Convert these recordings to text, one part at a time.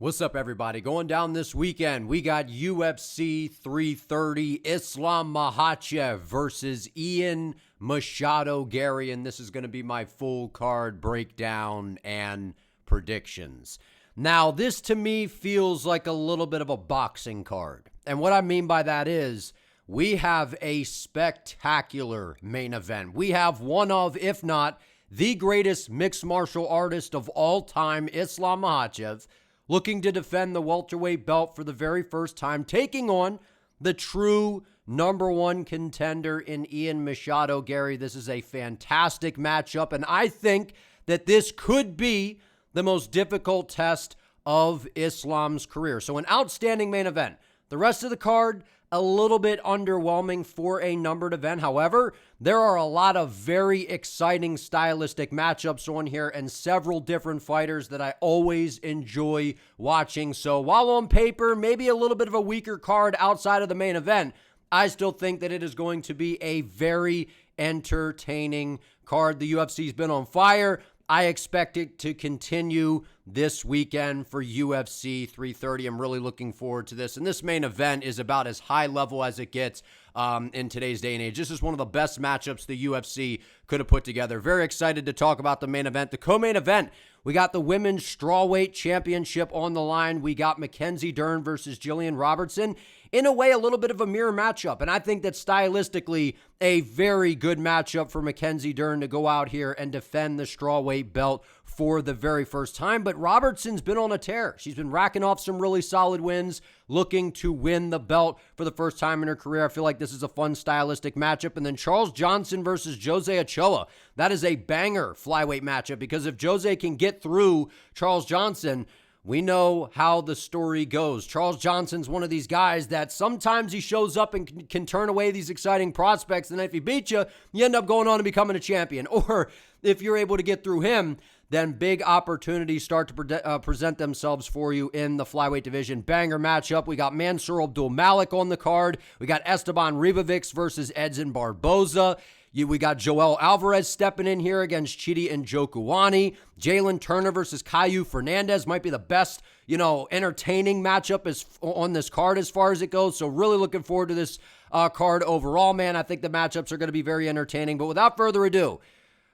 What's up, everybody? Going down this weekend, we got UFC 330, Islam Makhachev versus Ian Machado Garry, and this is going to be my full card breakdown and predictions. Now, this to me feels like a little bit of a boxing card, and what I mean by that is we have a spectacular main event. We have one of, if not the greatest mixed martial artist of all time, Islam Makhachev, looking to defend the welterweight belt for the very first time, taking on the true number one contender in Ian Machado Garry. This is a fantastic matchup, and I think that this could be the most difficult test of Islam's career. So an outstanding main event. The rest of the card, a little bit underwhelming for a numbered event. However, there are a lot of very exciting stylistic matchups on here and several different fighters that I always enjoy watching. So while on paper, maybe a little bit of a weaker card outside of the main event, I still think that it is going to be a very entertaining card. The UFC's been on fire. I expect it to continue this weekend for UFC 330. I'm really looking forward to this. And this main event is about as high level as it gets in today's day and age. This is one of the best matchups the UFC could have put together. Very excited to talk about the main event. The co-main event, we got the Women's Strawweight Championship on the line. We got Mackenzie Dern versus Gillian Robertson. In a way, a little bit of a mirror matchup. And I think that stylistically, a very good matchup for Mackenzie Dern to go out here and defend the strawweight belt for the very first time. But Robertson's been on a tear. She's been racking off some really solid wins, looking to win the belt for the first time in her career. I feel like this is a fun stylistic matchup. And then Charles Johnson versus Jose Ochoa. That is a banger flyweight matchup because if Jose can get through Charles Johnson, we know how the story goes. Charles Johnson's one of these guys that sometimes he shows up and can turn away these exciting prospects, and if he beats you, you end up going on and becoming a champion. Or if you're able to get through him, then big opportunities start to present themselves for you in the flyweight division. Banger matchup. We got Mansur Abdul-Malik on the card. We got Esteban Ribovics versus Edson Barboza. We got Joel Álvarez stepping in here against Chidi and Njokuani. Jalin Turner versus Kauê Fernandes might be the best, entertaining matchup on this card as far as it goes. So really looking forward to this card overall, man. I think the matchups are going to be very entertaining. But without further ado,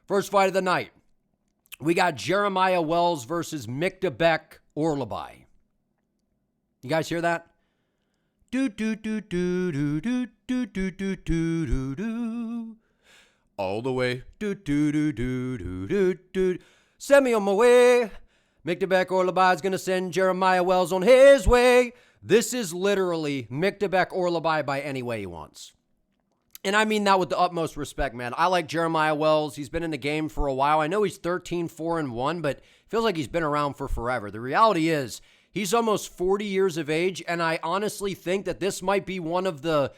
first fight of the night, we got Jeremiah Wells versus Myktybek Orolbai. You guys hear that? Do do do do do do do do do do do. All the way. Do, do, do, do, do, do, do. Send me on my way. Myktybek Orolbai is going to send Jeremiah Wells on his way. This is literally Myktybek Orolbai by any way he wants. And I mean that with the utmost respect, man. I like Jeremiah Wells. He's been in the game for a while. I know he's 13-4-1, but it feels like he's been around for forever. The reality is he's almost 40 years of age, and I honestly think that this might be one of the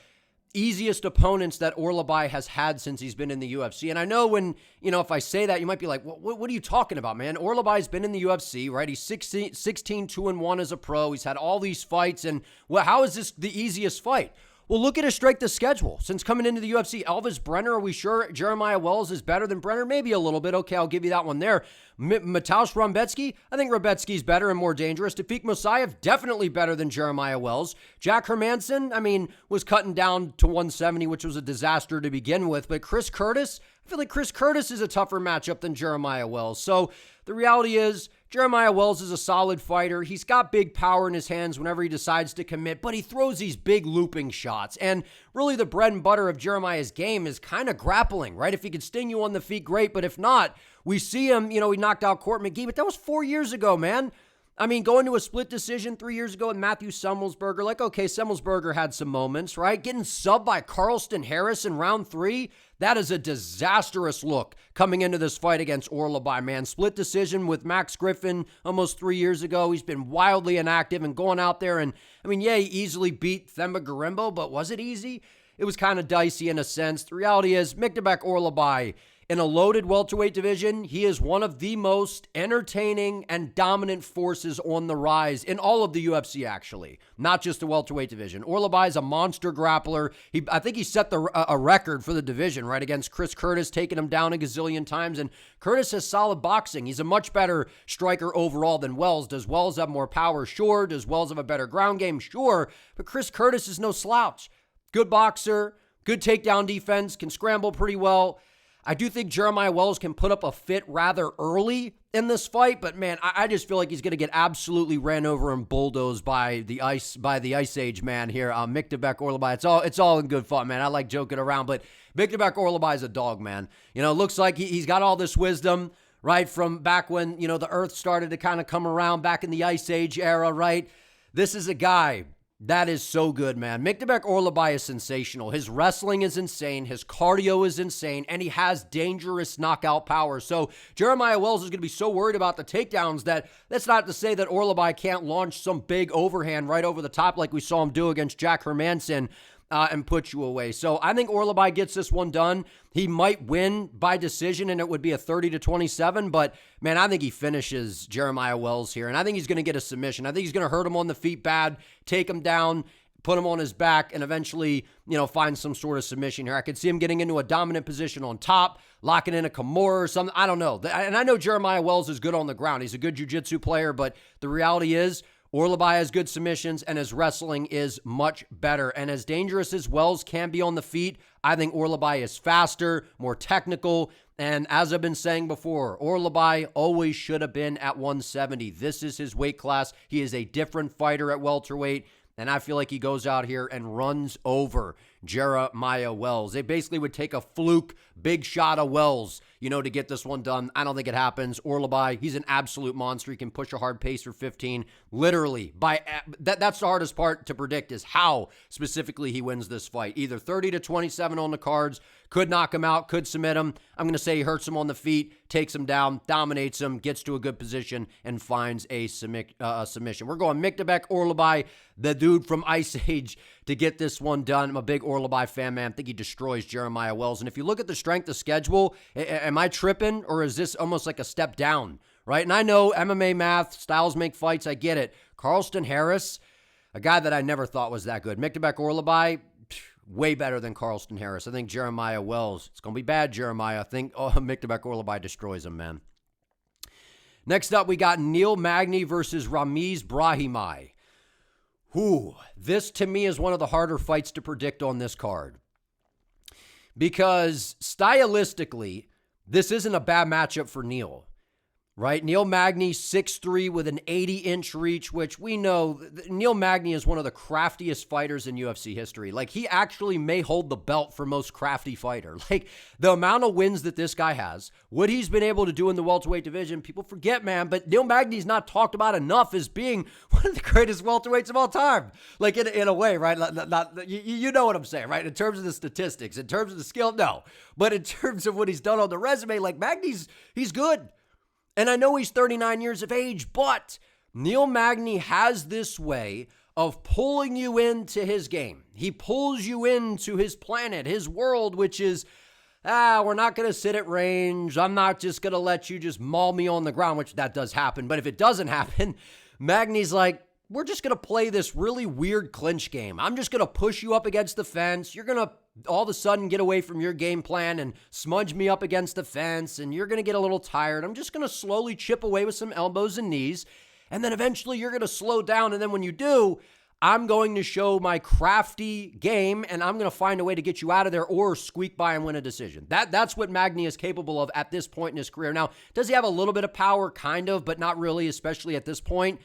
easiest opponents that Orolbai has had since he's been in the UFC. And I know when, if I say that, you might be like, what are you talking about, man? Orolbai's been in the UFC, right? He's 16-2-1 as a pro. He's had all these fights. And how is this the easiest fight? Well, look at his strength of schedule. Since coming into the UFC, Elvis Brenner, are we sure Jeremiah Wells is better than Brenner? Maybe a little bit. Okay, I'll give you that one there. Mateusz Rebecki, I think Rebecki's better and more dangerous. Tafik Musayev, definitely better than Jeremiah Wells. Jack Hermanson, was cutting down to 170, which was a disaster to begin with. But Chris Curtis, I feel like Chris Curtis is a tougher matchup than Jeremiah Wells. So the reality is, Jeremiah Wells is a solid fighter. He's got big power in his hands whenever he decides to commit, but he throws these big looping shots. And really the bread and butter of Jeremiah's game is kind of grappling, right? If he could sting you on the feet, great. But if not, we see him, he knocked out Court McGee, but that was 4 years ago, man. Going to a split decision 3 years ago with Matthew Semmelsberger, okay, Semmelsberger had some moments, right? Getting subbed by Carlston Harris in round 3, that is a disastrous look coming into this fight against Orolbai, man. Split decision with Max Griffin almost 3 years ago. He's been wildly inactive and going out there and, he easily beat Themba Gorimbo, but was it easy? It was kind of dicey in a sense. The reality is Myktybek Orolbai in a loaded welterweight division, he is one of the most entertaining and dominant forces on the rise in all of the UFC, actually, not just the welterweight division. Orolbai is a monster grappler. I think he set a record for the division, right, against Chris Curtis, taking him down a gazillion times. And Curtis has solid boxing. He's a much better striker overall than Wells. Does Wells have more power? Sure. Does Wells have a better ground game? Sure. But Chris Curtis is no slouch. Good boxer, good takedown defense, can scramble pretty well. I do think Jeremiah Wells can put up a fit rather early in this fight, but man, I just feel like he's going to get absolutely ran over and bulldozed by the Ice Age man here, Myktybek Orolbai. It's all in good fun, man. I like joking around, but Myktybek Orolbai is a dog, man. You know, looks like he's got all this wisdom, right, from back when, you know, the earth started to kind of come around back in the Ice Age era, right? This is a guy that is so good, man. Myktybek Orolbai is sensational. His wrestling is insane. His cardio is insane. And he has dangerous knockout power. So Jeremiah Wells is going to be so worried about the takedowns that's not to say that Orolbai can't launch some big overhand right over the top like we saw him do against Jack Hermansson and put you away. So I think Orolbai gets this one done. He might win by decision, and it would be a 30-27, but man, I think he finishes Jeremiah Wells here, and I think he's going to get a submission. I think he's going to hurt him on the feet bad, take him down, put him on his back, and eventually, you know, find some sort of submission here. I could see him getting into a dominant position on top, locking in a Kimura or something. I don't know. And I know Jeremiah Wells is good on the ground. He's a good jiu-jitsu player, but the reality is, Orolbai has good submissions, and his wrestling is much better. And as dangerous as Wells can be on the feet, I think Orolbai is faster, more technical, and as I've been saying before, Orolbai always should have been at 170. This is his weight class. He is a different fighter at welterweight, and I feel like he goes out here and runs over Jeremiah Wells. They basically would take a fluke big shot of Wells, you know, to get this one done. I don't think it happens. Orolbai, he's an absolute monster. He can push a hard pace for 15. Literally, that's the hardest part to predict is how specifically he wins this fight. Either 30-27 on the cards, could knock him out, could submit him. I'm going to say he hurts him on the feet, takes him down, dominates him, gets to a good position, and finds a submission. We're going Myktybek Orolbai, the dude from Ice Age, to get this one done. I'm a big Orolbai fan, man. I think he destroys Jeremiah Wells. And if you look at the strength of schedule, am I tripping, or is this almost like a step down, right? And I know MMA math, styles make fights, I get it. Carlston Harris, a guy that I never thought was that good. Myktybek Orolbai, way better than Carlston Harris. I think Jeremiah Wells, it's going to be bad, Jeremiah. I think Myktybek Orolbai destroys him, man. Next up, we got Neil Magny versus Ramiz Brahimaj. This to me is one of the harder fights to predict on this card. Because stylistically, this isn't a bad matchup for Neil, right? Neil Magny, 6'3", with an 80-inch reach, which we know Neil Magny is one of the craftiest fighters in UFC history. Like, he actually may hold the belt for most crafty fighter. Like, the amount of wins that this guy has, what he's been able to do in the welterweight division, people forget, man, but Neil Magny's not talked about enough as being one of the greatest welterweights of all time. Like, in a way, right? You know what I'm saying, right? In terms of the statistics, in terms of the skill, no. But in terms of what he's done on the resume, like, Magny's, he's good. And I know he's 39 years of age, but Neil Magny has this way of pulling you into his game. He pulls you into his planet, his world, which is, we're not going to sit at range. I'm not just going to let you just maul me on the ground, which that does happen. But if it doesn't happen, Magny's like, we're just going to play this really weird clinch game. I'm just going to push you up against the fence. You're going to all of a sudden get away from your game plan and smudge me up against the fence, and you're going to get a little tired. I'm just going to slowly chip away with some elbows and knees, and then eventually you're going to slow down, and then when you do, I'm going to show my crafty game, and I'm going to find a way to get you out of there or squeak by and win a decision. That's what Magny is capable of at this point in his career. Now, does he have a little bit of power? Kind of, but not really, especially at this point.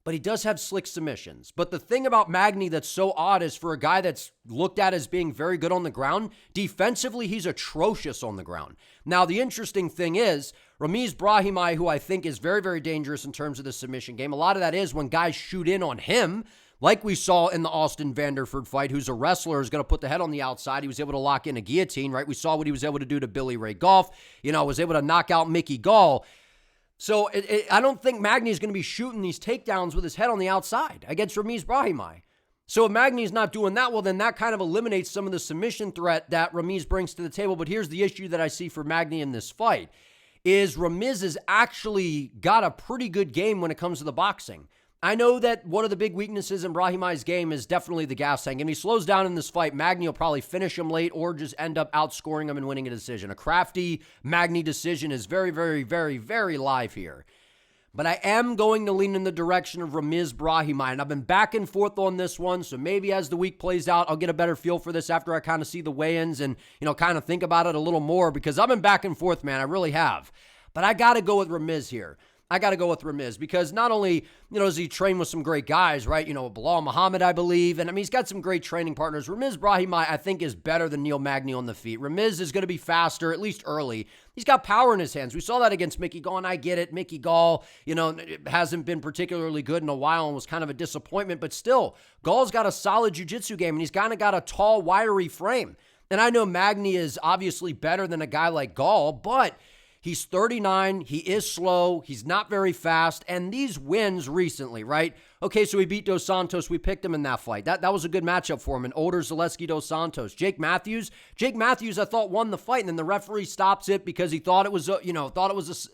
But he does have slick submissions. But the thing about Magny that's so odd is for a guy that's looked at as being very good on the ground, defensively, he's atrocious on the ground. Now, the interesting thing is, Ramiz Brahimaj, who I think is very, very dangerous in terms of the submission game, a lot of that is when guys shoot in on him, like we saw in the Austin Vanderford fight, who's a wrestler, is going to put the head on the outside. He was able to lock in a guillotine, right? We saw what he was able to do to Billy Ray Goff, was able to knock out Mickey Gall. So I don't think Magny is going to be shooting these takedowns with his head on the outside against Ramiz Brahimaj. So if Magny's not doing that, well, then that kind of eliminates some of the submission threat that Ramiz brings to the table. But here's the issue that I see for Magny in this fight, is Ramiz has actually got a pretty good game when it comes to the boxing. I know that one of the big weaknesses in Brahimaj's game is definitely the gas tank. If he slows down in this fight, Magny will probably finish him late or just end up outscoring him and winning a decision. A crafty Magny decision is very, very, very, very live here. But I am going to lean in the direction of Ramiz Brahimaj, and I've been back and forth on this one, so maybe as the week plays out, I'll get a better feel for this after I kind of see the weigh-ins and, kind of think about it a little more, because I've been back and forth, man. I really have. But I got to go with Ramiz here. I got to go with Ramiz because not only, does he train with some great guys, right? Bilal Muhammad, I believe. And he's got some great training partners. Ramiz Brahimaj, I think, is better than Neil Magny on the feet. Ramiz is going to be faster, at least early. He's got power in his hands. We saw that against Mickey Gall, and I get it. Mickey Gall, hasn't been particularly good in a while and was kind of a disappointment. But still, Gall's got a solid jiu-jitsu game, and he's kind of got a tall, wiry frame. And I know Magny is obviously better than a guy like Gall, but he's 39. He is slow. He's not very fast. And these wins recently, right? Okay, so he beat Dos Santos. We picked him in that fight. That was a good matchup for him. And older Zaleski Dos Santos. Jake Matthews, I thought won the fight. And then the referee stops it because he thought it was,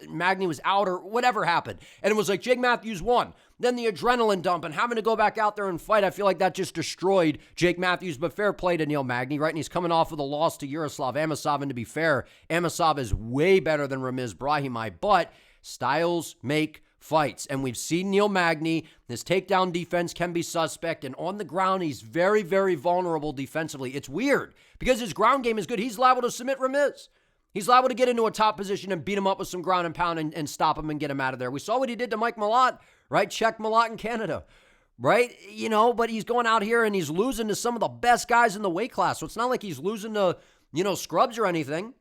Magny was out or whatever happened. And it was like Jake Matthews won. Then the adrenaline dump and having to go back out there and fight. I feel like that just destroyed Jake Matthews, but fair play to Neil Magny, right? And he's coming off of the loss to Yaroslav Amosov. And to be fair, Amosov is way better than Ramiz Brahimaj, but styles make fights. And we've seen Neil Magny. His takedown defense can be suspect. And on the ground, he's very, very vulnerable defensively. It's weird because his ground game is good. He's liable to submit Ramiz. He's liable to get into a top position and beat him up with some ground and pound and stop him and get him out of there. We saw what he did to Mike Malott, right? Check Malott in Canada, right? But he's going out here and he's losing to some of the best guys in the weight class. So it's not like he's losing to, scrubs or anything.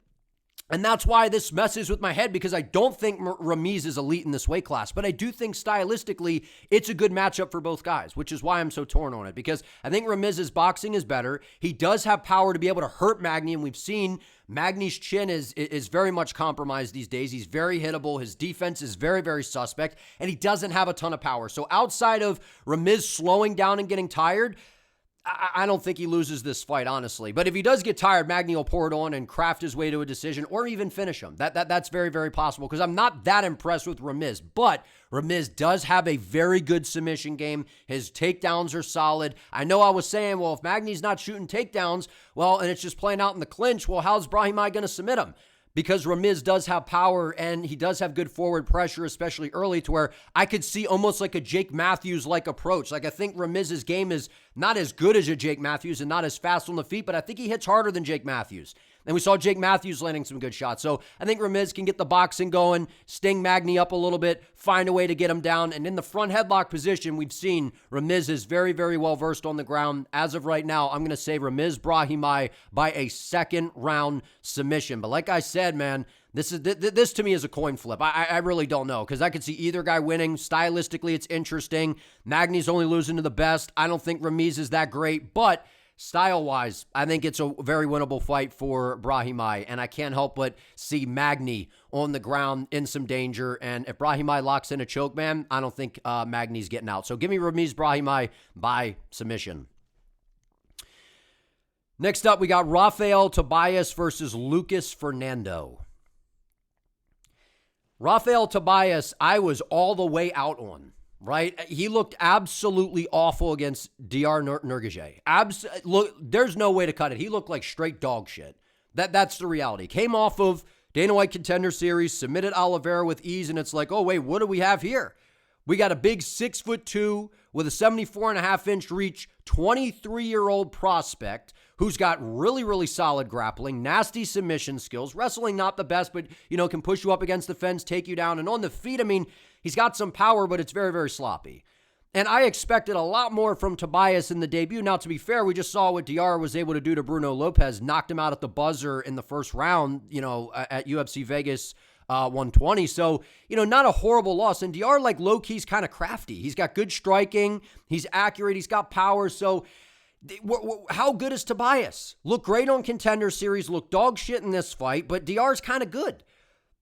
And that's why this messes with my head, because I don't think Ramiz is elite in this weight class. But I do think stylistically it's a good matchup for both guys, which is why I'm so torn on it. Because I think Ramiz's boxing is better. He does have power to be able to hurt Magny, and we've seen Magny's chin is very much compromised these days. He's very hittable. His defense is very, very suspect, and he doesn't have a ton of power. So outside of Ramiz slowing down and getting tired, I don't think he loses this fight, honestly. But if he does get tired, Magny will pour it on and craft his way to a decision or even finish him. That's very, very possible because I'm not that impressed with Ramiz. But Ramiz does have a very good submission game. His takedowns are solid. I know I was saying, well, if Magny's not shooting takedowns, well, and it's just playing out in the clinch, well, how's Brahimaj going to submit him? Because Ramiz does have power and he does have good forward pressure, especially early, to where I could see almost like a Jake Matthews-like approach. Like I think Ramiz's game is not as good as a Jake Matthews and not as fast on the feet, but I think he hits harder than Jake Matthews. And we saw Jake Matthews landing some good shots. So I think Ramiz can get the boxing going, sting Magny up a little bit, find a way to get him down. And in the front headlock position, we've seen Ramiz is very, very well versed on the ground. As of right now, I'm going to say Ramiz Brahimaj by a second round submission. But like I said, man, this to me is a coin flip. I really don't know because I could see either guy winning. Stylistically, it's interesting. Magny's only losing to the best. I don't think Ramiz is that great, but style-wise, I think it's a very winnable fight for Brahimaj, and I can't help but see Magny on the ground in some danger, and if Brahimaj locks in a choke, man, I don't think Magny's getting out. So give me Ramiz Brahimaj by submission. Next up, we got Rafael Tobias versus Lucas Fernando. Rafael Tobias, I was all the way out on. Right? He looked absolutely awful against DR Nurgaje. Look, there's no way to cut it. He looked like straight dog shit. That's the reality. Came off of Dana White Contender Series, submitted Oliveira with ease, and it's like, oh, wait, what do we have here? We got a big 6'2" with a 74.5-inch reach, 23-year-old prospect who's got really, really solid grappling, nasty submission skills, wrestling not the best, but, can push you up against the fence, take you down. And on the feet, he's got some power, but it's very, very sloppy. And I expected a lot more from Tobias in the debut. Now, to be fair, we just saw what DR was able to do to Bruno Lopez, knocked him out at the buzzer in the first round, at UFC Vegas 120. So, not a horrible loss. And DR, like low-key's kind of crafty. He's got good striking. He's accurate. He's got power. So how good is Tobias? Looked great on Contender Series. Looked dog shit in this fight, but DR's kind of good.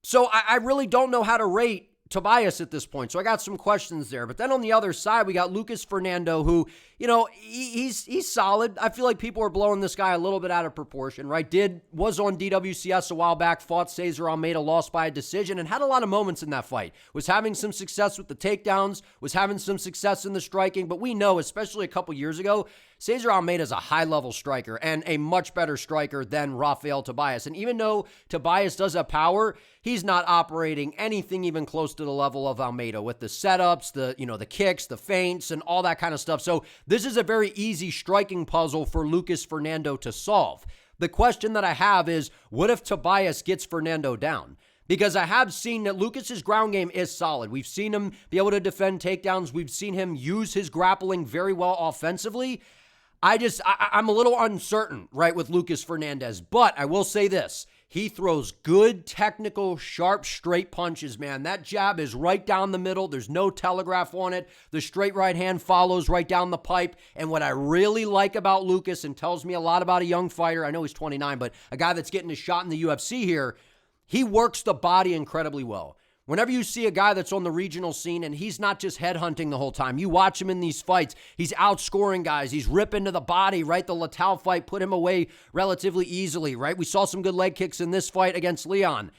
So I really don't know how to rate Tobias at this point. So I got some questions there. But then on the other side, we got Lucas Fernando, who, he's solid. I feel like people are blowing this guy a little bit out of proportion, right? Was on DWCS a while back, fought Cesar Almeida, lost by a decision, and had a lot of moments in that fight. Was having some success with the takedowns, was having some success in the striking. But we know, especially a couple years ago, Cesar Almeida is a high-level striker and a much better striker than Rafael Tobias. And even though Tobias does have power, he's not operating anything even close to the level of Almeida with the setups, the kicks, the feints, and all that kind of stuff. So this is a very easy striking puzzle for Lucas Fernando to solve. The question that I have is, what if Tobias gets Fernando down? Because I have seen that Lucas's ground game is solid. We've seen him be able to defend takedowns. We've seen him use his grappling very well offensively. I'm a little uncertain, right, with Lucas Fernandez. But I will say this. He throws good, technical, sharp, straight punches, man. That jab is right down the middle. There's no telegraph on it. The straight right hand follows right down the pipe. And what I really like about Lucas, and tells me a lot about a young fighter, I know he's 29, but a guy that's getting a shot in the UFC here, he works the body incredibly well. Whenever you see a guy that's on the regional scene and he's not just headhunting the whole time, you watch him in these fights, he's outscoring guys, he's ripping to the body, right? The Latal fight put him away relatively easily, right? We saw some good leg kicks in this fight against Leon.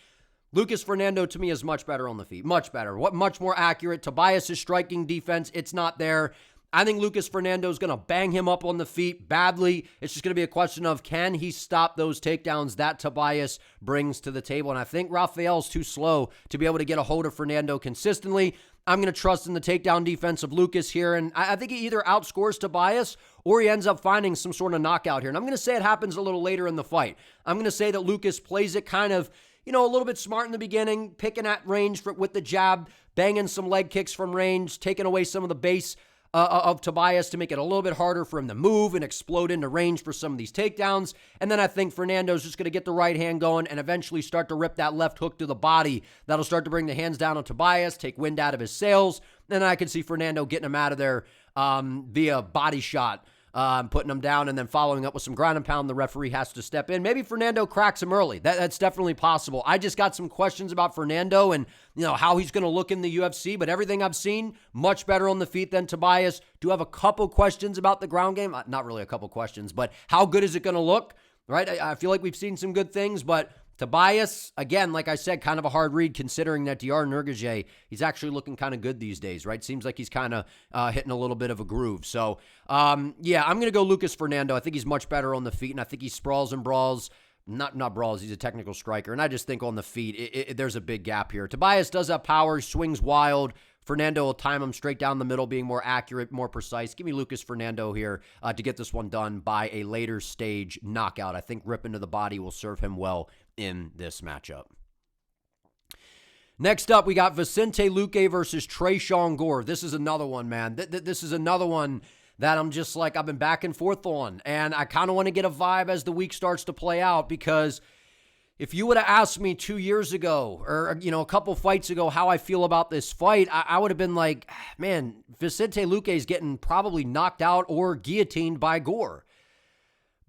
Lucas Fernando, to me, is much better on the feet. Much better. Much more accurate. Tobias' striking defense, it's not there. I think Lucas Fernando is going to bang him up on the feet badly. It's just going to be a question of, can he stop those takedowns that Tobias brings to the table? And I think Rafael's too slow to be able to get a hold of Fernando consistently. I'm going to trust in the takedown defense of Lucas here, and I think he either outscores Tobias or he ends up finding some sort of knockout here. And I'm going to say it happens a little later in the fight. I'm going to say that Lucas plays it kind of, a little bit smart in the beginning, picking at range with the jab, banging some leg kicks from range, taking away some of the base of Tobias to make it a little bit harder for him to move and explode into range for some of these takedowns. And then I think Fernando's just going to get the right hand going and eventually start to rip that left hook to the body. That'll start to bring the hands down on Tobias, take wind out of his sails. Then I can see Fernando getting him out of there via body shot, putting him down and then following up with some ground and pound. The referee has to step in. Maybe Fernando cracks him early. That's definitely possible. I just got some questions about Fernando and how he's going to look in the UFC, but everything I've seen, much better on the feet than Tobias. Do have a couple questions about the ground game. Not really a couple questions, but how good is it going to look, right? I feel like we've seen some good things, but Tobias, again, like I said, kind of a hard read considering that Diar Nurgaje, he's actually looking kind of good these days, right? Seems like he's kind of hitting a little bit of a groove. So, I'm going to go Lucas Fernando. I think he's much better on the feet, and I think he sprawls and brawls. Not brawls, he's a technical striker. And I just think on the feet, there's a big gap here. Tobias does have power, swings wild. Fernando will time him straight down the middle, being more accurate, more precise. Give me Lucas Fernando here to get this one done by a later stage knockout. I think ripping to the body will serve him well in this matchup. Next up, we got Vicente Luque versus Tresean Gore. This is another one, man. This is another one that I'm just like, I've been back and forth on. And I kind of want to get a vibe as the week starts to play out, because if you would have asked me 2 years ago or, a couple fights ago how I feel about this fight, I would have been like, man, Vicente Luque is getting probably knocked out or guillotined by Gore.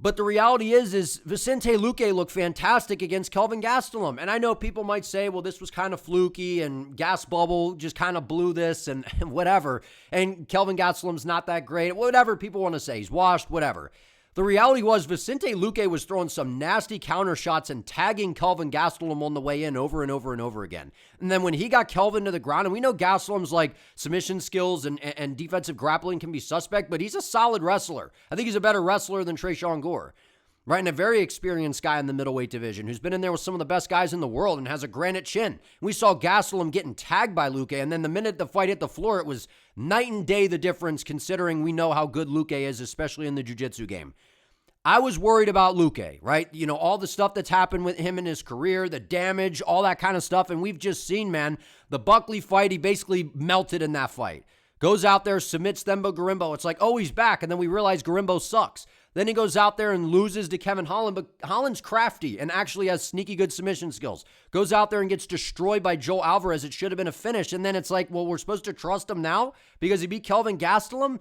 But the reality is Vicente Luque looked fantastic against Kelvin Gastelum. And I know people might say, well, this was kind of fluky and Gas Bubble just kind of blew this and whatever. And Kelvin Gastelum's not that great. Whatever people want to say. He's washed, whatever. The reality was Vicente Luque was throwing some nasty counter shots and tagging Kelvin Gastelum on the way in over and over and over again. And then when he got Kelvin to the ground, and we know Gastelum's like submission skills and defensive grappling can be suspect, but he's a solid wrestler. I think he's a better wrestler than Tresean Gore, right? And a very experienced guy in the middleweight division who's been in there with some of the best guys in the world and has a granite chin. We saw Gastelum getting tagged by Luque, and then the minute the fight hit the floor, it was night and day the difference, considering we know how good Luque is, especially in the jiu-jitsu game. I was worried about Luque, right? All the stuff that's happened with him in his career, the damage, all that kind of stuff. And we've just seen, man, the Buckley fight, he basically melted in that fight. Goes out there, submits Themba Gorimbo. It's like, oh, he's back. And then we realize Gorimbo sucks. Then he goes out there and loses to Kevin Holland, but Holland's crafty and actually has sneaky good submission skills. Goes out there and gets destroyed by Joe Álvarez. It should have been a finish. And then it's like, well, we're supposed to trust him now because he beat Kelvin Gastelum?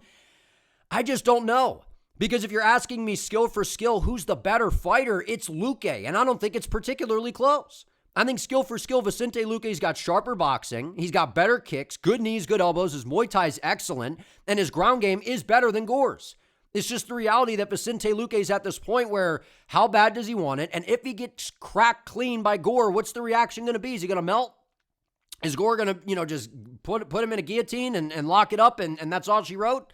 I just don't know. Because if you're asking me skill for skill, who's the better fighter, it's Luque. And I don't think it's particularly close. I think skill for skill, Vicente Luque's got sharper boxing. He's got better kicks, good knees, good elbows. His Muay Thai is excellent, and his ground game is better than Gore's. It's just the reality that Vicente Luque's at this point where how bad does he want it? And if he gets cracked clean by Gore, what's the reaction going to be? Is he going to melt? Is Gore going to, just put him in a guillotine and lock it up and that's all she wrote?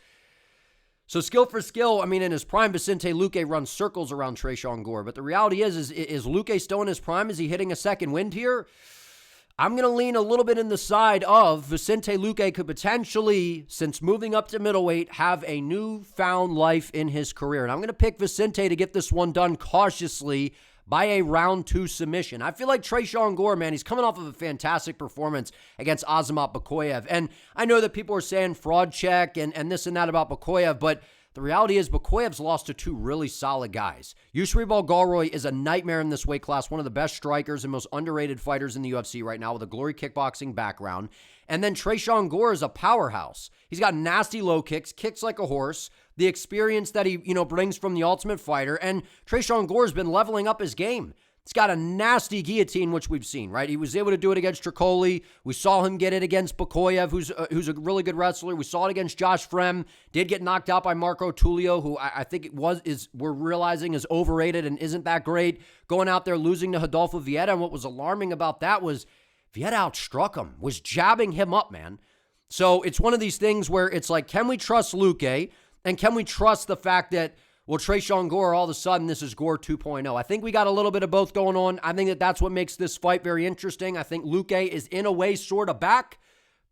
So skill for skill, in his prime, Vicente Luque runs circles around Tresean Gore. But the reality is Luque still in his prime? Is he hitting a second wind here? I'm going to lean a little bit in the side of Vicente Luque could potentially, since moving up to middleweight, have a newfound life in his career. And I'm going to pick Vicente to get this one done cautiously by a round 2 submission. I feel like Tresean Gore, man, he's coming off of a fantastic performance against Islam Makhachev. And I know that people are saying fraud check and this and that about Makhachev, but the reality is Makhachev's lost to 2 really solid guys. Yusribal Galroy is a nightmare in this weight class, one of the best strikers and most underrated fighters in the UFC right now with a glory kickboxing background. And then Tresean Gore is a powerhouse. He's got nasty low kicks, kicks like a horse, the experience that he, brings from the Ultimate Fighter, and Tresean Gore's been leveling up his game. He's got a nasty guillotine, which we've seen, right? He was able to do it against Tricoli. We saw him get it against Makhachev, who's a really good wrestler. We saw it against Josh Frem. Did get knocked out by Marco Tulio, who I think we're realizing is overrated and isn't that great. Going out there losing to Rodolfo Vieira, and what was alarming about that was Vieira outstruck him, was jabbing him up, man. So it's one of these things where it's like, can we trust Luque? And can we trust the fact that, Tresean Gore, all of a sudden, this is Gore 2.0. I think we got a little bit of both going on. I think that's what makes this fight very interesting. I think Luque is, in a way, sort of back.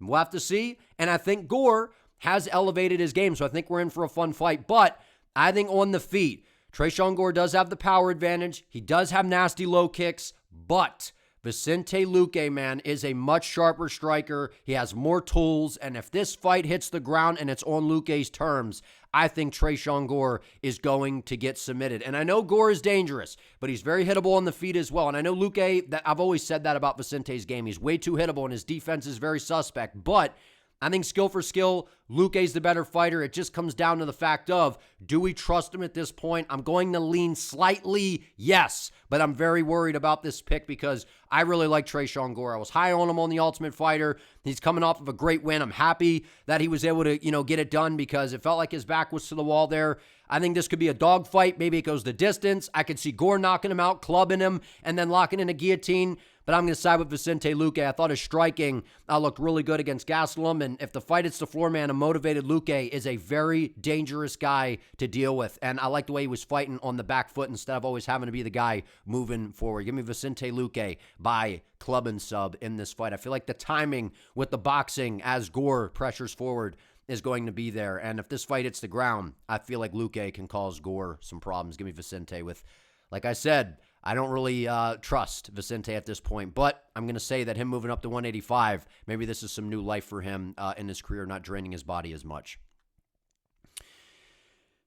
We'll have to see. And I think Gore has elevated his game, so I think we're in for a fun fight. But I think on the feet, Tresean Gore does have the power advantage. He does have nasty low kicks, but Vicente Luque, man, is a much sharper striker. He has more tools, and if this fight hits the ground and it's on Luque's terms, I think Tresean Gore is going to get submitted. And I know Gore is dangerous, but he's very hittable on the feet as well. And I know Luque, I've always said that about Vicente's game. He's way too hittable, and his defense is very suspect. But I think skill for skill, Luque's the better fighter. It just comes down to the fact of, do we trust him at this point? I'm going to lean slightly yes, but I'm very worried about this pick because I really like Tresean Gore. I was high on him on the Ultimate Fighter. He's coming off of a great win. I'm happy that he was able to, get it done because it felt like his back was to the wall there. I think this could be a dogfight. Maybe it goes the distance. I could see Gore knocking him out, clubbing him, and then locking in a guillotine. But I'm going to side with Vicente Luque. I thought his striking looked really good against Gastelum. And if the fight hits the floor, man, a motivated Luque is a very dangerous guy to deal with. And I like the way he was fighting on the back foot instead of always having to be the guy moving forward. Give me Vicente Luque by club and sub in this fight. I feel like the timing with the boxing as Gore pressures forward is going to be there. And if this fight hits the ground, I feel like Luque can cause Gore some problems. Give me Vicente with, like I said, I don't really trust Vicente at this point, but I'm going to say that him moving up to 185, maybe this is some new life for him in his career, not draining his body as much.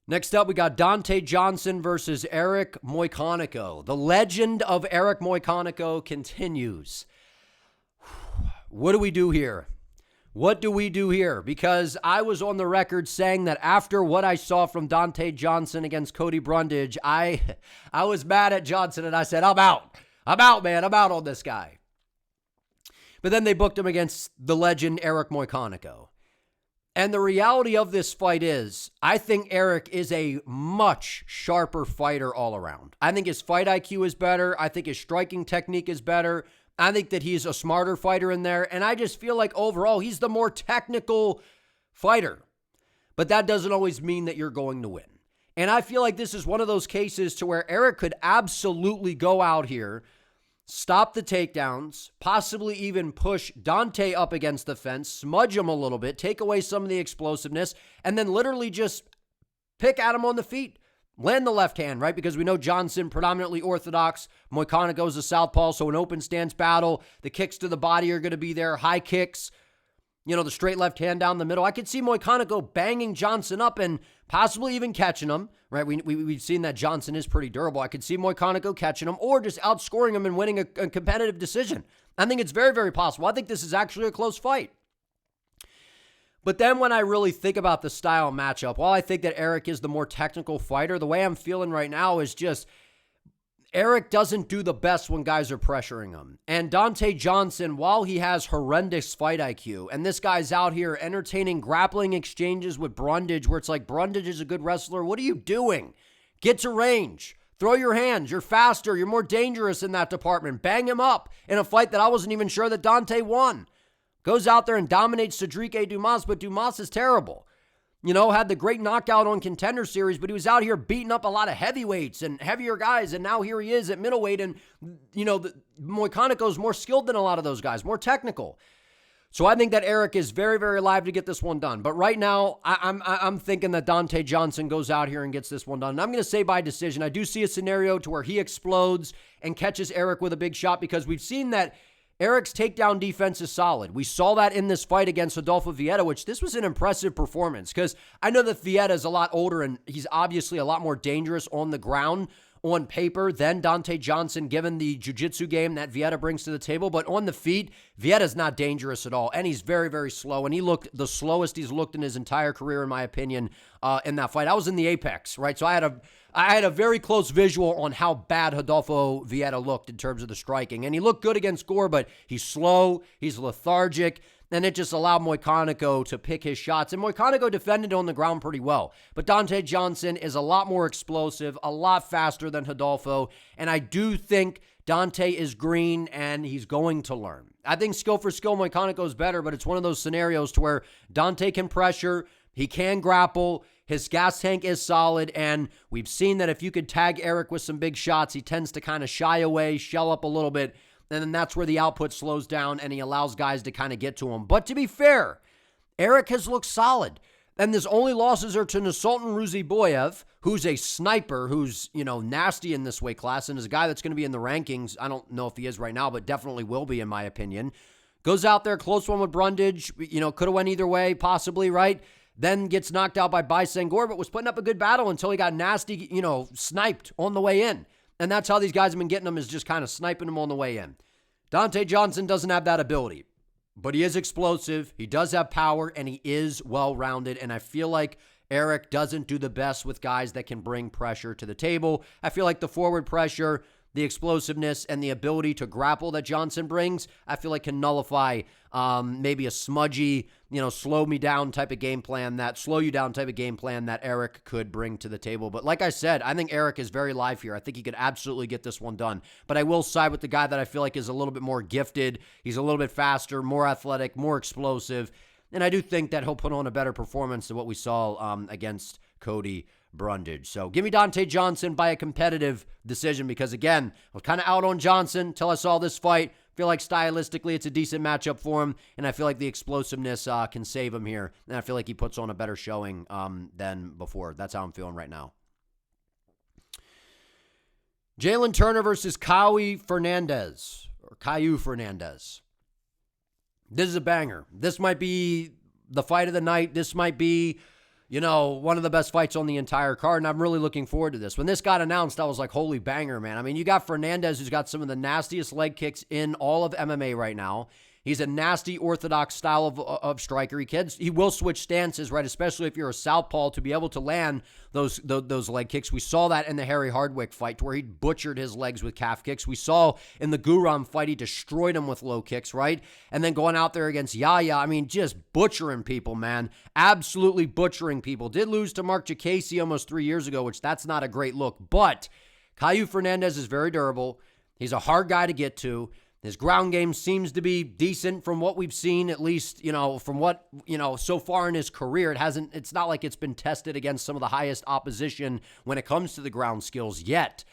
Next up, we got Donte Johnson versus Eric McConico. The legend of Eric McConico continues. What do we do here? What do we do here? Because I was on the record saying that after what I saw from Donte Johnson against Cody Brundage, I was mad at Johnson and I said, I'm out, man. I'm out on this guy. But then they booked him against the legend Eric McConico. And the reality of this fight is, I think Eric is a much sharper fighter all around. I think his fight IQ is better. I think his striking technique is better. I think that he's a smarter fighter in there, and I just feel like overall he's the more technical fighter. But that doesn't always mean that you're going to win. And I feel like this is one of those cases to where Eric could absolutely go out here, stop the takedowns, possibly even push Donte up against the fence, smudge him a little bit, take away some of the explosiveness, and then literally just pick at him on the feet. Land the left hand, right? Because we know Johnson, predominantly orthodox. McConico's a southpaw, so an open stance battle. The kicks to the body are going to be there. High kicks, the straight left hand down the middle. I could see McConico banging Johnson up and possibly even catching him, right? We've seen that Johnson is pretty durable. I could see McConico catching him or just outscoring him and winning a competitive decision. I think it's very, very possible. I think this is actually a close fight. But then when I really think about the style matchup, while I think that Eric is the more technical fighter, the way I'm feeling right now is just Eric doesn't do the best when guys are pressuring him. And Donte Johnson, while he has horrendous fight IQ, and this guy's out here entertaining grappling exchanges with Brundage, where it's like, Brundage is a good wrestler. What are you doing? Get to range. Throw your hands. You're faster. You're more dangerous in that department. Bang him up in a fight that I wasn't even sure that Donte won. Goes out there and dominates Cedric Dumas, but Dumas is terrible. You know, had the great knockout on Contender Series, but he was out here beating up a lot of heavyweights and heavier guys, and now here he is at middleweight, and, you know, McConico is more skilled than a lot of those guys, more technical. So I think that Eric is very, very live to get this one done. But right now, I'm thinking that Donte Johnson goes out here and gets this one done. And I'm going to say by decision. I do see a scenario to where he explodes and catches Eric with a big shot, because we've seen that Eric's takedown defense is solid. We saw that in this fight against Adolfo Vieira, which this was an impressive performance, because I know that Vieira is a lot older and he's obviously a lot more dangerous on the ground on paper than Donte Johnson, given the jiu-jitsu game that Vieira brings to the table. But on the feet, Vieira's not dangerous at all, and he's very, very slow, and he looked the slowest he's looked in his entire career, in my opinion, in that fight. I was in the Apex, right? So I had a very close visual on how bad Adolfo Vieira looked in terms of the striking. And he looked good against Gore, but he's slow, he's lethargic, and it just allowed McConico to pick his shots. And McConico defended on the ground pretty well. But Donte Johnson is a lot more explosive, a lot faster than Adolfo, and I do think Donte is green, and he's going to learn. I think skill for skill, McConico is better, but it's one of those scenarios to where Donte can pressure, he can grapple, his gas tank is solid, and we've seen that if you could tag Eric with some big shots, he tends to kind of shy away, shell up a little bit, and then that's where the output slows down and he allows guys to kind of get to him. But to be fair, Eric has looked solid, and his only losses are to Nsultan Ruziboyev, who's a sniper, who's, you know, nasty in this weight class, and is a guy that's going to be in the rankings. I don't know if he is right now, but definitely will be, in my opinion. Goes out there, close one with Brundage, you know, could have went either way, possibly, right? Then gets knocked out by Bison Gore, but was putting up a good battle until he got nasty, you know, sniped on the way in. And that's how these guys have been getting him, is just kind of sniping him on the way in. Donte Johnson doesn't have that ability, but he is explosive, he does have power, and he is well-rounded. And I feel like Eric doesn't do the best with guys that can bring pressure to the table. I feel like the forward pressure, the explosiveness, and the ability to grapple that Johnson brings, I feel like can nullify maybe a smudgy, you know, slow you down type of game plan that Eric could bring to the table. But like I said, I think Eric is very live here. I think he could absolutely get this one done. But I will side with the guy that I feel like is a little bit more gifted. He's a little bit faster, more athletic, more explosive. And I do think that he'll put on a better performance than what we saw against Cody Brundage. So give me Donte Johnson by a competitive decision, because, again, I was kind of out on Johnson until I saw this fight. Feel like stylistically it's a decent matchup for him, and I feel like the explosiveness can save him here, and I feel like he puts on a better showing than before. That's how I'm feeling right now. Jalin Turner versus Kauê Fernandes, or Kauê Fernandes. This is a banger. This might be the fight of the night. This might be, you know, one of the best fights on the entire card, and I'm really looking forward to this. When this got announced, I was like, holy banger, man. I mean, you got Fernandes, who's got some of the nastiest leg kicks in all of MMA right now. He's a nasty, orthodox style of striker. He will switch stances, right, especially if you're a southpaw, to be able to land those leg kicks. We saw that in the Harry Hardwick fight, to where he butchered his legs with calf kicks. We saw in the Guram fight, he destroyed him with low kicks, right? And then going out there against Yaya, I mean, just butchering people, man. Absolutely butchering people. Did lose to Mark Jacasey almost 3 years ago, which that's not a great look. But Kauê Fernandes is very durable. He's a hard guy to get to. His ground game seems to be decent from what we've seen, at least, you know, from what, you know, so far in his career. It's not like it's been tested against some of the highest opposition when it comes to the ground skills yet.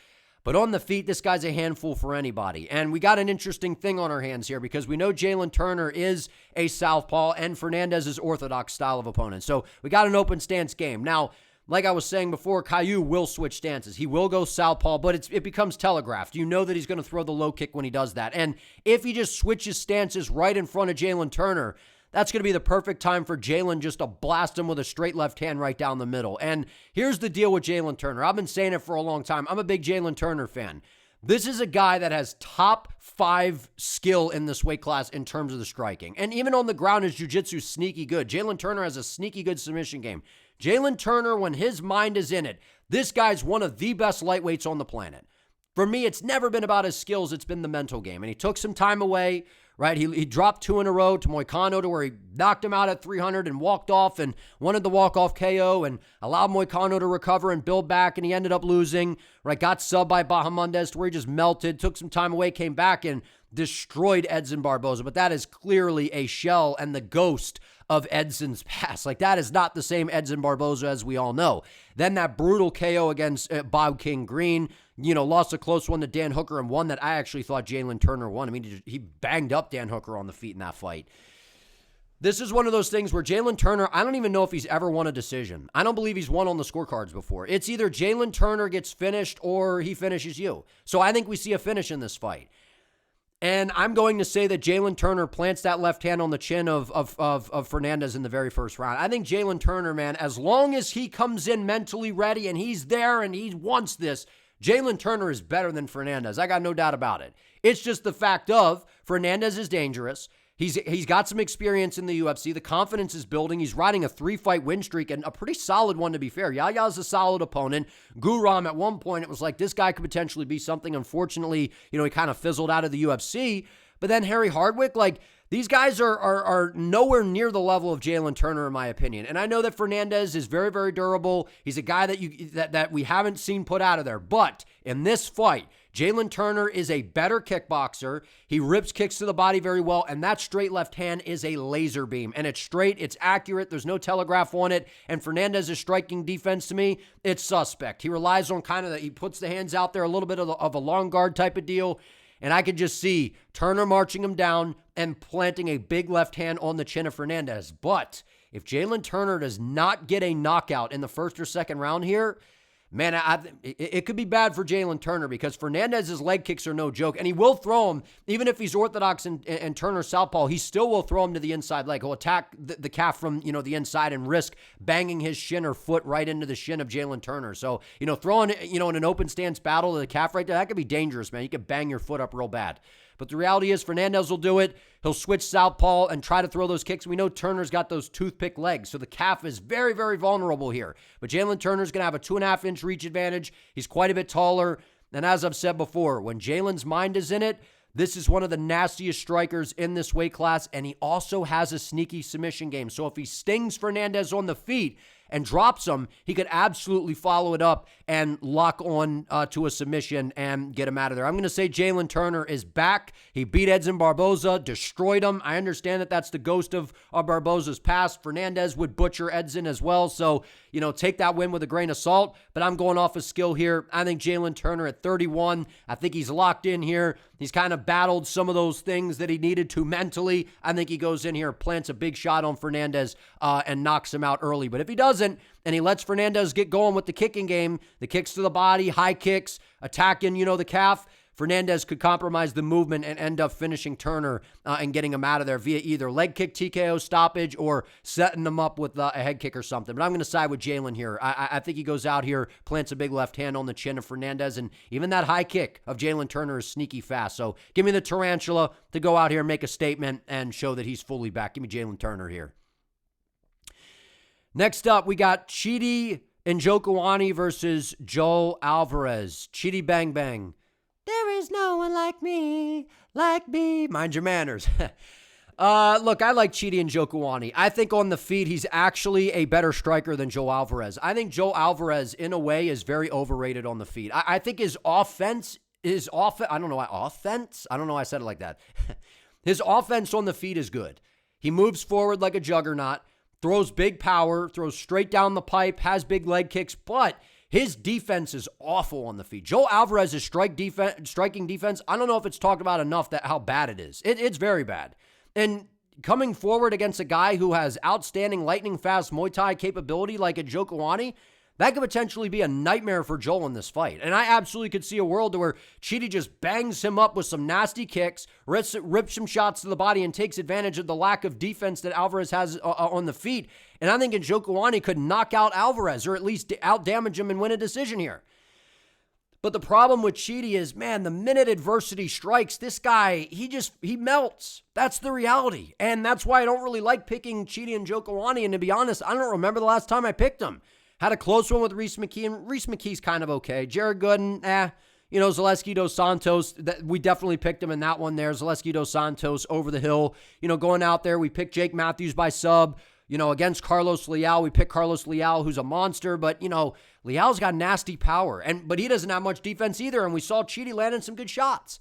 But on the feet, this guy's a handful for anybody. And we got an interesting thing on our hands here, because we know Jalin Turner is a southpaw and Fernandes is orthodox style of opponent. So we got an open stance game. Now, like I was saying before, Kauê will switch stances. He will go southpaw, but it becomes telegraphed. You know that he's going to throw the low kick when he does that. And if he just switches stances right in front of Jalin Turner, that's going to be the perfect time for Jalin just to blast him with a straight left hand right down the middle. And here's the deal with Jalin Turner. I've been saying it for a long time. I'm a big Jalin Turner fan. This is a guy that has top 5 skill in this weight class in terms of the striking. And even on the ground, his jiu-jitsu is sneaky good. Jalin Turner has a sneaky good submission game. Jalin Turner, when his mind is in it, this guy's one of the best lightweights on the planet. For me, it's never been about his skills. It's been the mental game. And he took some time away, right? He dropped 2 in a row to Moicano to where he knocked him out at 300 and walked off and wanted the walk-off KO and allowed Moicano to recover and build back, and he ended up losing, right? Got subbed by Brahimaj to where he just melted, took some time away, came back and destroyed Edson Barboza. But that is clearly a shell and the ghost of Edson's past. Like, that is not the same Edson Barboza as we all know. Then that brutal KO against Bob King Green, lost a close one to Dan Hooker, and one that I actually thought Jalin Turner won. I mean, he banged up Dan Hooker on the feet in that fight. This is one of those things where Jalin Turner, I don't even know if he's ever won a decision. I don't believe he's won on the scorecards before. It's either Jalin Turner gets finished or he finishes you. So I think we see a finish in this fight. And I'm going to say that Jalin Turner plants that left hand on the chin of Fernandes in the very first round. I think Jalin Turner, man, as long as he comes in mentally ready and he's there and he wants this, Jalin Turner is better than Fernandes. I got no doubt about it. It's just the fact of Fernandes is dangerous. He's got some experience in the UFC. The confidence is building. He's riding a 3-fight win streak, and a pretty solid one, to be fair. Yaya's a solid opponent. Guram, at one point, it was like this guy could potentially be something. Unfortunately, he kind of fizzled out of the UFC. But then Harry Hardwick, like, these guys are nowhere near the level of Jalin Turner, in my opinion. And I know that Fernandes is very, very durable. He's a guy that we haven't seen put out of there. But in this fight, Jalin Turner is a better kickboxer. He rips kicks to the body very well, and that straight left hand is a laser beam. And it's straight, it's accurate, there's no telegraph on it. And Fernandes' striking defense, to me, it's suspect. He relies on he puts the hands out there, a little bit of a long guard type of deal. And I could just see Turner marching him down and planting a big left hand on the chin of Fernandes. But if Jalin Turner does not get a knockout in the first or second round here, man, it could be bad for Jalin Turner, because Fernandez' leg kicks are no joke, and he will throw him. Even if he's orthodox and Turner southpaw, he still will throw him to the inside leg. He'll attack the calf from the inside and risk banging his shin or foot right into the shin of Jalin Turner. So throwing in an open stance battle to the calf right there, that could be dangerous, man. You could bang your foot up real bad. But the reality is Fernandes will do it. He'll switch southpaw and try to throw those kicks. We know Turner's got those toothpick legs, so the calf is very, very vulnerable here. But Jalin Turner's going to have a 2.5-inch reach advantage. He's quite a bit taller. And as I've said before, when Jalen's mind is in it, this is one of the nastiest strikers in this weight class, and he also has a sneaky submission game. So if he stings Fernandes on the feet and drops him, he could absolutely follow it up and lock on to a submission and get him out of there. I'm going to say Jalin Turner is back. He beat Edson Barboza, destroyed him. I understand that that's the ghost of Barboza's past. Fernandes would butcher Edson as well, so take that win with a grain of salt, but I'm going off his skill here. I think Jalin Turner at 31, I think he's locked in here. He's kind of battled some of those things that he needed to mentally. I think he goes in here, plants a big shot on Fernandes, and knocks him out early. But if he doesn't, and he lets Fernandes get going with the kicking game, the kicks to the body, high kicks, attacking, the calf, Fernandes could compromise the movement and end up finishing Turner and getting him out of there via either leg kick, TKO, stoppage, or setting him up with a head kick or something. But I'm going to side with Jalin here. I think he goes out here, plants a big left hand on the chin of Fernandes, and even that high kick of Jalin Turner is sneaky fast. So give me the tarantula to go out here and make a statement and show that he's fully back. Give me Jalin Turner here. Next up, we got Chidi Njokuani versus Joel Álvarez. Chidi bang bang. There is no one like me. Mind your manners. Look, I like Chidi Njokuani. I think on the feet, he's actually a better striker than Joel Álvarez. I think Joel Álvarez, in a way, is very overrated on the feet. I think his offense is I don't know why offense? I don't know why I said it like that. His offense on the feet is good. He moves forward like a juggernaut, throws big power, throws straight down the pipe, has big leg kicks, but his defense is awful on the feet. Joel Álvarez's striking defense, I don't know if it's talked about enough that how bad it is. It's very bad. And coming forward against a guy who has outstanding lightning fast Muay Thai capability like a Njokuani, that could potentially be a nightmare for Joel in this fight. And I absolutely could see a world where Chidi just bangs him up with some nasty kicks, rips some shots to the body, and takes advantage of the lack of defense that Álvarez has on the feet. And I think Njokuani could knock out Álvarez, or at least out-damage him and win a decision here. But the problem with Chidi is, man, the minute adversity strikes, this guy, he melts. That's the reality. And that's why I don't really like picking Chidi Njokuani. And to be honest, I don't remember the last time I picked him. Had a close one with Rhys McKee, and Rhys McKee's kind of okay. Jared Gooden, Zaleski dos Santos, we definitely picked him in that one there. Zaleski dos Santos over the hill. Going out there, we picked Jake Matthews by sub. Against Carlos Leal, we picked Carlos Leal, who's a monster, but, Leal's got nasty power, but he doesn't have much defense either, and we saw Chidi landing some good shots.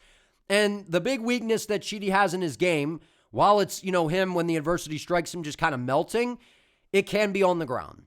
And the big weakness that Chidi has in his game, while it's, him when the adversity strikes him just kind of melting, it can be on the ground.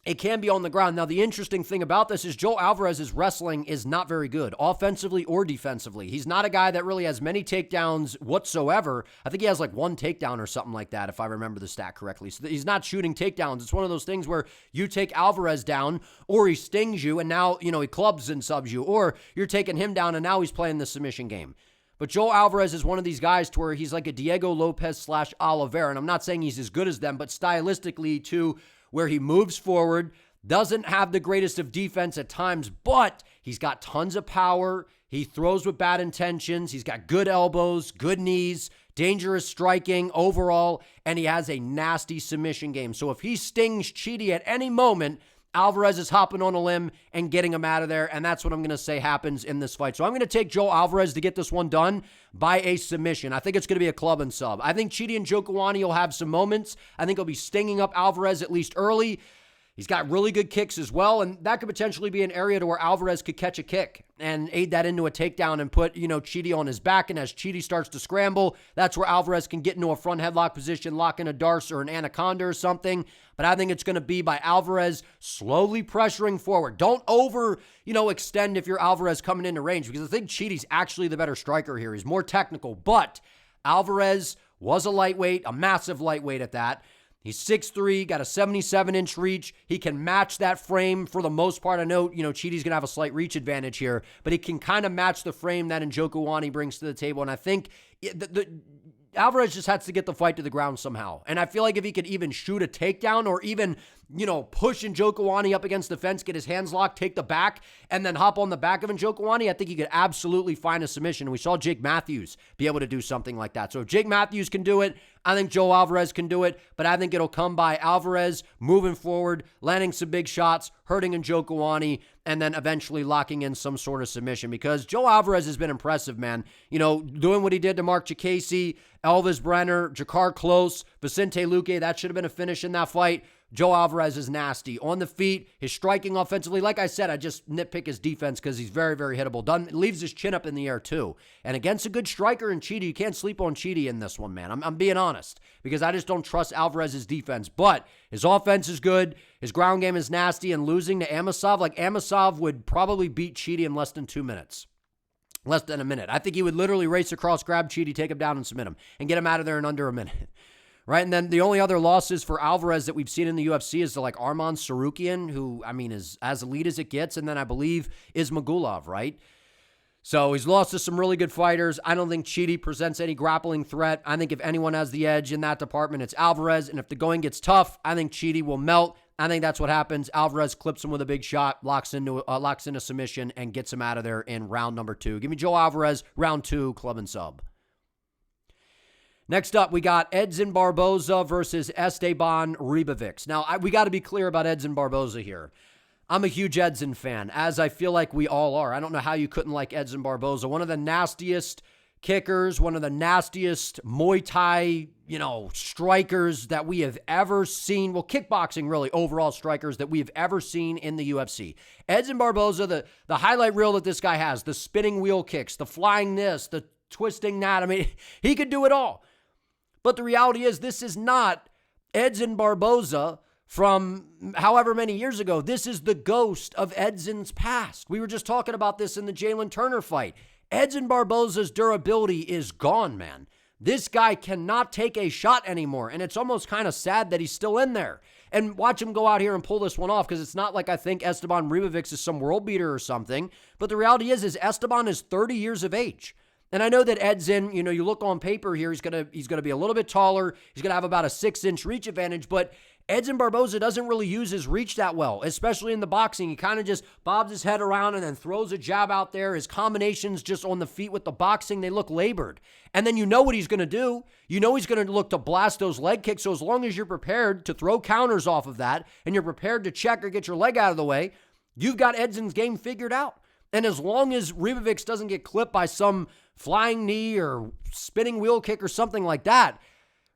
It can be on the ground. Now, the interesting thing about this is Joe Alvarez's wrestling is not very good, offensively or defensively. He's not a guy that really has many takedowns whatsoever. I think he has like one takedown or something like that, if I remember the stat correctly. So he's not shooting takedowns. It's one of those things where you take Alvarez down, or he stings you, and now, he clubs and subs you, or you're taking him down, and now he's playing the submission game. But Joe Alvarez is one of these guys to where he's like a Diego Lopez / Oliveira, and I'm not saying he's as good as them, but stylistically too, where he moves forward, doesn't have the greatest of defense at times, but he's got tons of power. He throws with bad intentions. He's got good elbows, good knees, dangerous striking overall, and he has a nasty submission game. So if he stings Chidi at any moment, Alvarez is hopping on a limb and getting him out of there, and that's what I'm going to say happens in this fight. So I'm going to take Joe Alvarez to get this one done by a submission. I think it's going to be a club and sub. I think Chidi and Njokuani will have some moments. I think he'll be stinging up Alvarez at least early. He's got really good kicks as well, and that could potentially be an area to where Alvarez could catch a kick and aid that into a takedown and put, Chidi on his back. And as Chidi starts to scramble, that's where Alvarez can get into a front headlock position, lock in a Darce or an Anaconda or something. But I think it's going to be by Alvarez slowly pressuring forward. Don't extend if you're Alvarez coming into range, because I think Chidi's actually the better striker here. He's more technical, but Alvarez was a lightweight, a massive lightweight at that. He's 6'3", got a 77-inch reach. He can match that frame for the most part. I know, Chidi's going to have a slight reach advantage here, but he can kind of match the frame that Njokuani brings to the table. And I think Alvarez just has to get the fight to the ground somehow. And I feel like if he could even shoot a takedown or even, push Njokuani up against the fence, get his hands locked, take the back, and then hop on the back of Njokuani, I think he could absolutely find a submission. And we saw Jake Matthews be able to do something like that. So if Jake Matthews can do it, I think Joe Alvarez can do it, but I think it'll come by Alvarez moving forward, landing some big shots, hurting Njokuani, and then eventually locking in some sort of submission, because Joe Alvarez has been impressive, man. Doing what he did to Mark Chikasi, Elvis Brenner, Jakar Close, Vicente Luque, that should have been a finish in that fight. Joe Alvarez is nasty. On the feet, his striking offensively, like I said, I just nitpick his defense because he's very, very hittable. Leaves his chin up in the air too. And against a good striker in Chidi, you can't sleep on Chidi in this one, man. I'm being honest, because I just don't trust Alvarez's defense. But his offense is good. His ground game is nasty. And losing to Amosov, Amosov would probably beat Chidi in less than 2 minutes. Less than a minute. I think he would literally race across, grab Chidi, take him down, and submit him, and get him out of there in under a minute. Right, and then the only other losses for Alvarez that we've seen in the UFC is to Arman Sarukian, who, is as elite as it gets, and then I believe Ismagulov, right? So he's lost to some really good fighters. I don't think Chidi presents any grappling threat. I think if anyone has the edge in that department, it's Alvarez, and if the going gets tough, I think Chidi will melt. I think that's what happens. Alvarez clips him with a big shot, locks into submission, and gets him out of there in round number 2. Give me Joe Alvarez, round 2, club and sub. Next up, we got Edson Barboza versus Esteban Ribovics. Now, we got to be clear about Edson Barboza here. I'm a huge Edson fan, as I feel like we all are. I don't know how you couldn't like Edson Barboza. One of the nastiest kickers, one of the nastiest Muay Thai, strikers that we have ever seen. Well, kickboxing, really, overall strikers that we have ever seen in the UFC. Edson Barboza, the highlight reel that this guy has, the spinning wheel kicks, the flying this, the twisting that. He could do it all. But the reality is, this is not Edson Barboza from however many years ago. This is the ghost of Edson's past. We were just talking about this in the Jalin Turner fight. Edson Barboza's durability is gone, man. This guy cannot take a shot anymore, and it's almost kind of sad that he's still in there. And watch him go out here and pull this one off, because it's not like I think Esteban Ribovics is some world beater or something. But the reality is Esteban is 30 years of age. And I know that Edson, you look on paper here, he's gonna be a little bit taller. He's gonna have about a 6-inch reach advantage, but Edson Barboza doesn't really use his reach that well, especially in the boxing. He kind of just bobs his head around and then throws a jab out there. His combinations just on the feet with the boxing, they look labored. And then you know what he's going to do. You know he's going to look to blast those leg kicks. So as long as you're prepared to throw counters off of that and you're prepared to check or get your leg out of the way, you've got Edson's game figured out. And as long as Ribovics doesn't get clipped by some flying knee or spinning wheel kick or something like that,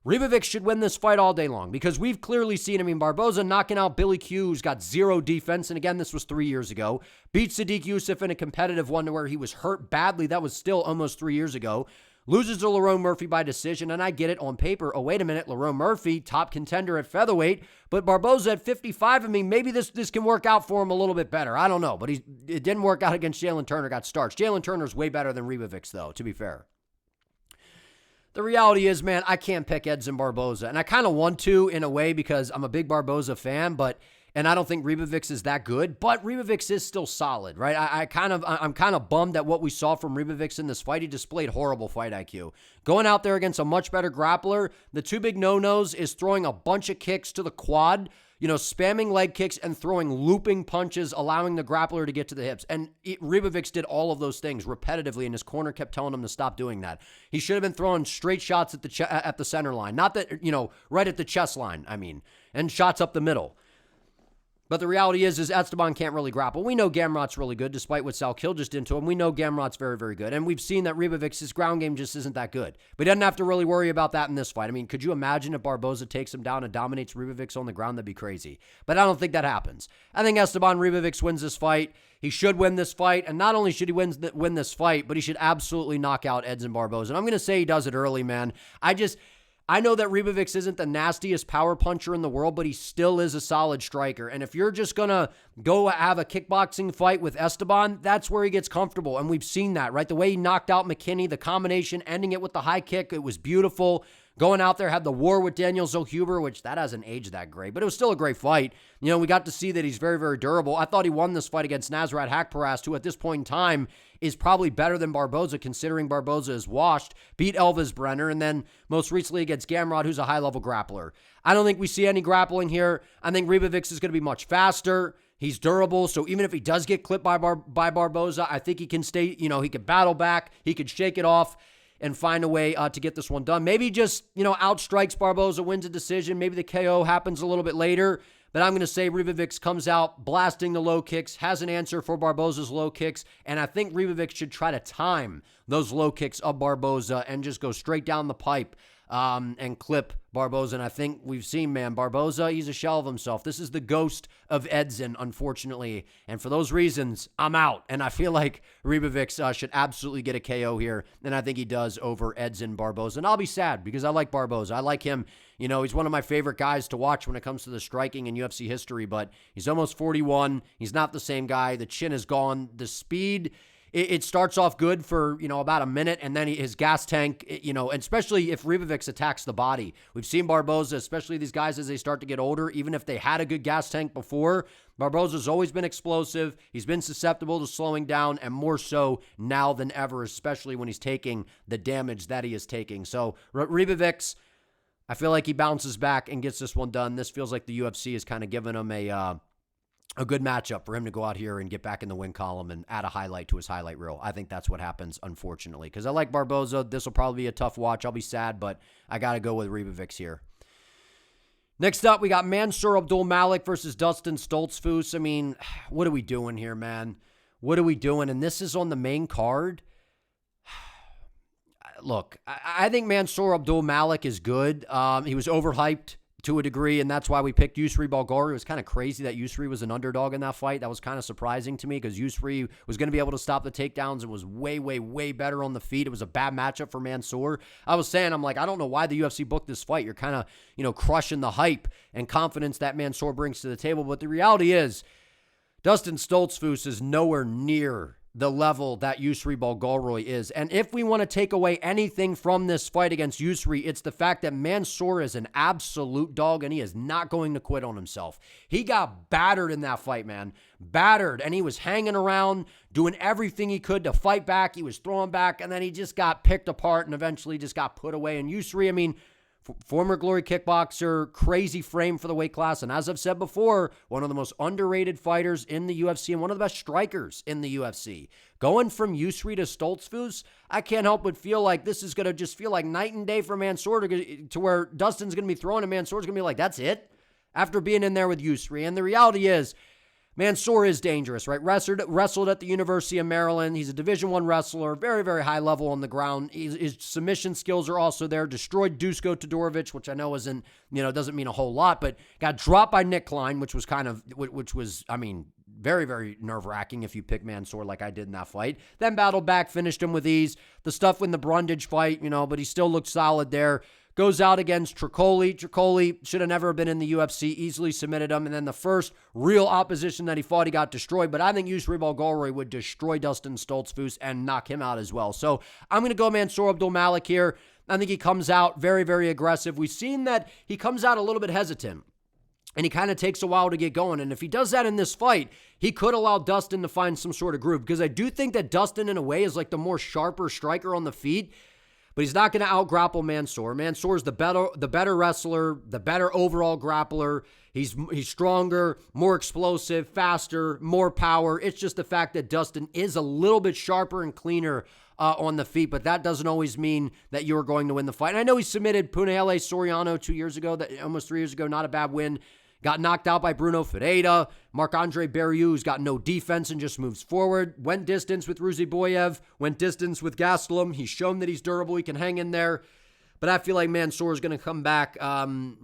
Ribovics should win this fight all day long, because we've clearly seen, Barboza knocking out Billy Q, who's got zero defense, and again, this was 3 years ago. Beat Sadiq Youssef in a competitive one to where he was hurt badly. That was still almost 3 years ago. Loses to Lerone Murphy by decision, and I get it on paper. Oh, wait a minute, Lerone Murphy, top contender at featherweight, but Barboza at 55, maybe this can work out for him a little bit better. I don't know, but it didn't work out against Jalin Turner, got starched. Jalin Turner's way better than Ribovics, though, to be fair. The reality is, man, I can't pick Edson Barboza, and I kind of want to in a way because I'm a big Barboza fan, and I don't think Ribovics is that good, but Ribovics is still solid, right? I'm kind of bummed at what we saw from Ribovics in this fight. He displayed horrible fight IQ. Going out there against a much better grappler, the two big no-nos is throwing a bunch of kicks to the quad, spamming leg kicks and throwing looping punches, allowing the grappler to get to the hips. And Ribovics did all of those things repetitively, and his corner kept telling him to stop doing that. He should have been throwing straight shots at the center line, not that, right at the chest line, and shots up the middle. But the reality is Esteban can't really grapple. We know Gamrot's really good, despite what Sal Kill just did to him. We know Gamrot's very, very good. And we've seen that Ribovics' ground game just isn't that good. But he doesn't have to really worry about that in this fight. Could you imagine if Barboza takes him down and dominates Ribovics on the ground? That'd be crazy. But I don't think that happens. I think Esteban Ribovics wins this fight. He should win this fight. And not only should he win this fight, but he should absolutely knock out Edson Barboza. And I'm going to say he does it early, man. I know that Ribovics isn't the nastiest power puncher in the world, but he still is a solid striker. And if you're just going to go have a kickboxing fight with Esteban, that's where he gets comfortable. And we've seen that, right? The way he knocked out McKinney, the combination, ending it with the high kick, it was beautiful. Going out there, had the war with Daniel Zohuber, which that hasn't aged that great, but it was still a great fight. We got to see that he's very, very durable. I thought he won this fight against Nasrat Haqparast, who at this point in time is probably better than Barboza, considering Barboza is washed, beat Elvis Brenner, and then most recently against Gamrot, who's a high-level grappler. I don't think we see any grappling here. I think Ribovics is going to be much faster. He's durable, so even if he does get clipped by Barboza, I think he can stay, he can battle back, he can shake it off, and find a way to get this one done. Maybe just, outstrikes Barboza, wins a decision. Maybe the KO happens a little bit later. But I'm going to say Ribovics comes out blasting the low kicks, has an answer for Barboza's low kicks, and I think Ribovics should try to time those low kicks of Barboza and just go straight down the pipe and clip Barboza. And I think we've seen, man, Barboza, he's a shell of himself. This is the ghost of Edson, unfortunately. And for those reasons, I'm out. And I feel like Ribovics should absolutely get a KO here. And I think he does over Edson Barboza. And I'll be sad because I like Barboza. I like him. He's one of my favorite guys to watch when it comes to the striking in UFC history. But he's almost 41. He's not the same guy. The chin is gone. The speed, it starts off good for, about a minute, and then his gas tank, and especially if Ribovics attacks the body. We've seen Barboza, especially these guys as they start to get older, even if they had a good gas tank before, Barboza's always been explosive. He's been susceptible to slowing down, and more so now than ever, especially when he's taking the damage that he is taking. So Ribovics, I feel like he bounces back and gets this one done. This feels like the UFC is kind of giving him a good matchup for him to go out here and get back in the win column and add a highlight to his highlight reel. I think that's what happens, unfortunately, because I like Barboza. This will probably be a tough watch. I'll be sad, but I got to go with Ribovics here. Next up, we got Mansur Abdul-Malik versus Dustin Stoltzfus. What are we doing here, man? What are we doing? And this is on the main card. Look, I think Mansur Abdul-Malik is good. He was overhyped to a degree, and that's why we picked Yusri Bulgari. It was kind of crazy that Yusri was an underdog in that fight. That was kind of surprising to me because Yusri was going to be able to stop the takedowns and was way, way, way better on the feet. It was a bad matchup for Mansur. I was saying, I don't know why the UFC booked this fight. You're kind of, crushing the hype and confidence that Mansur brings to the table. But the reality is, Dustin Stoltzfus is nowhere near the level that Yusri Bulgari is. And if we want to take away anything from this fight against Yusri, it's the fact that Mansur is an absolute dog and he is not going to quit on himself. He got battered in that fight, man. Battered. And he was hanging around, doing everything he could to fight back. He was throwing back, and then he just got picked apart and eventually just got put away. And Yusri, former Glory kickboxer, crazy frame for the weight class. And as I've said before, one of the most underrated fighters in the UFC and one of the best strikers in the UFC. Going from Yusri to Stoltzfus, I can't help but feel like this is going to just feel like night and day for Mansur to where Dustin's going to be throwing and Mansur's going to be like, that's it? After being in there with Yusri. And the reality is, Mansur is dangerous, right? Wrestled at the University of Maryland. He's a Division I wrestler, very, very high level on the ground. His submission skills are also there. Destroyed Dusko Todorovic, which I know isn't, doesn't mean a whole lot, but got dropped by Nick Klein, which was very, very nerve-wracking if you pick Mansur like I did in that fight. Then battled back, finished him with ease. The stuff in the Brundage fight, but he still looked solid there. Goes out against Tricoli. Tricoli should have never been in the UFC, easily submitted him. And then the first real opposition that he fought, he got destroyed. But I think Yusribal Gore would destroy Dustin Stoltzfus and knock him out as well. So I'm going to go Mansur Abdul-Malik here. I think he comes out very, very aggressive. We've seen that he comes out a little bit hesitant. And he kind of takes a while to get going. And if he does that in this fight, he could allow Dustin to find some sort of groove. Because I do think that Dustin, in a way, is like the more sharper striker on the feet. But he's not going to out-grapple Mansur. Mansur's the better wrestler, the better overall grappler. He's stronger, more explosive, faster, more power. It's just the fact that Dustin is a little bit sharper and cleaner on the feet, but that doesn't always mean that you're going to win the fight. And I know he submitted Punahele Soriano 2 years ago, almost 3 years ago, not a bad win. Got knocked out by Bruno Ferreira. Marc-Andre Barriou, who's got no defense and just moves forward. Went distance with Ruziboyev. Went distance with Gastelum. He's shown that he's durable. He can hang in there. But I feel like Mansur is going to come back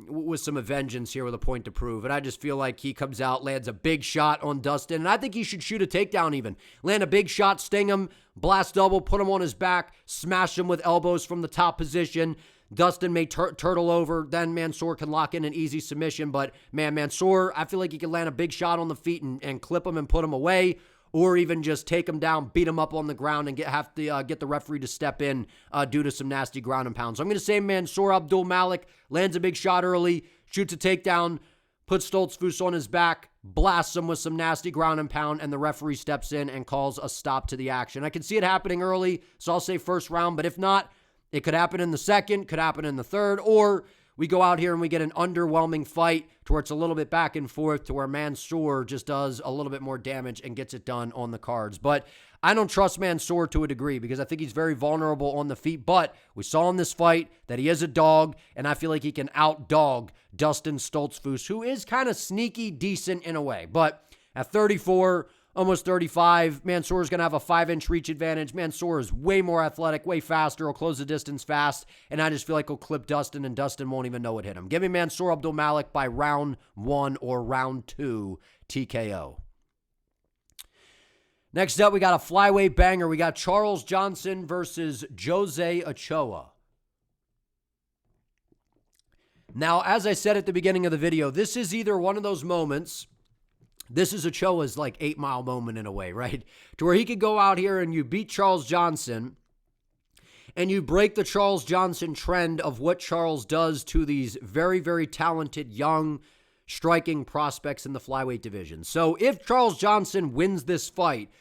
with some vengeance here with a point to prove. And I just feel like he comes out, lands a big shot on Dustin. And I think he should shoot a takedown even. Land a big shot, sting him, blast double, put him on his back, smash him with elbows from the top position. Dustin may turtle over, then Mansur can lock in an easy submission. But, man, Mansur, I feel like he can land a big shot on the feet and clip him and put him away, or even just take him down, beat him up on the ground, and have to get the referee to step in due to some nasty ground and pound. So I'm going to say Mansur Abdul-Malik lands a big shot early, shoots a takedown, puts Stoltzfus on his back, blasts him with some nasty ground and pound, and the referee steps in and calls a stop to the action. I can see it happening early, so I'll say first round, but if not, it could happen in the second, could happen in the third, or we go out here and we get an underwhelming fight to where it's a little bit back and forth to where Mansur just does a little bit more damage and gets it done on the cards. But I don't trust Mansur to a degree because I think he's very vulnerable on the feet. But we saw in this fight that he is a dog, and I feel like he can out-dog Dustin Stoltzfus, who is kind of sneaky decent in a way. But at 34, almost 35, Mansur is going to have a 5-inch reach advantage. Mansur is way more athletic, way faster. He'll close the distance fast, and I just feel like he'll clip Dustin, and Dustin won't even know it hit him. Give me Mansur Abdul-Malik by round 1 or round 2 TKO. Next up, we got a flyweight banger. We got Charles Johnson versus Jose Ochoa. Now, as I said at the beginning of the video, this is either one of those moments. This is Ochoa's like 8 Mile moment in a way, right? To where he could go out here and you beat Charles Johnson and you break the Charles Johnson trend of what Charles does to these very, very talented, young, striking prospects in the flyweight division. So if Charles Johnson wins this fight,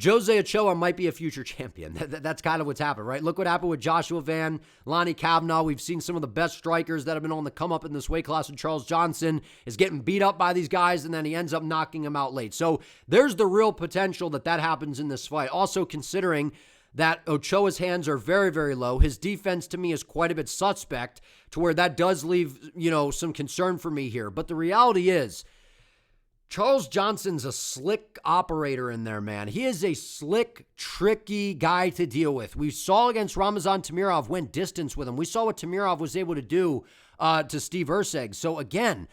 Jose Ochoa might be a future champion. That's kind of what's happened, right? Look what happened with Joshua Van, Lonnie Kavanaugh. We've seen some of the best strikers that have been on the come up in this weight class, and Charles Johnson is getting beat up by these guys, and then he ends up knocking them out late. So there's the real potential that happens in this fight. Also considering that Ochoa's hands are very, very low. His defense to me is quite a bit suspect to where that does leave, some concern for me here. But the reality is, Charles Johnson's a slick operator in there, man. He is a slick, tricky guy to deal with. We saw against Ramazan Tamirov went distance with him. We saw what Tamirov was able to do to Steve Erceg. So again,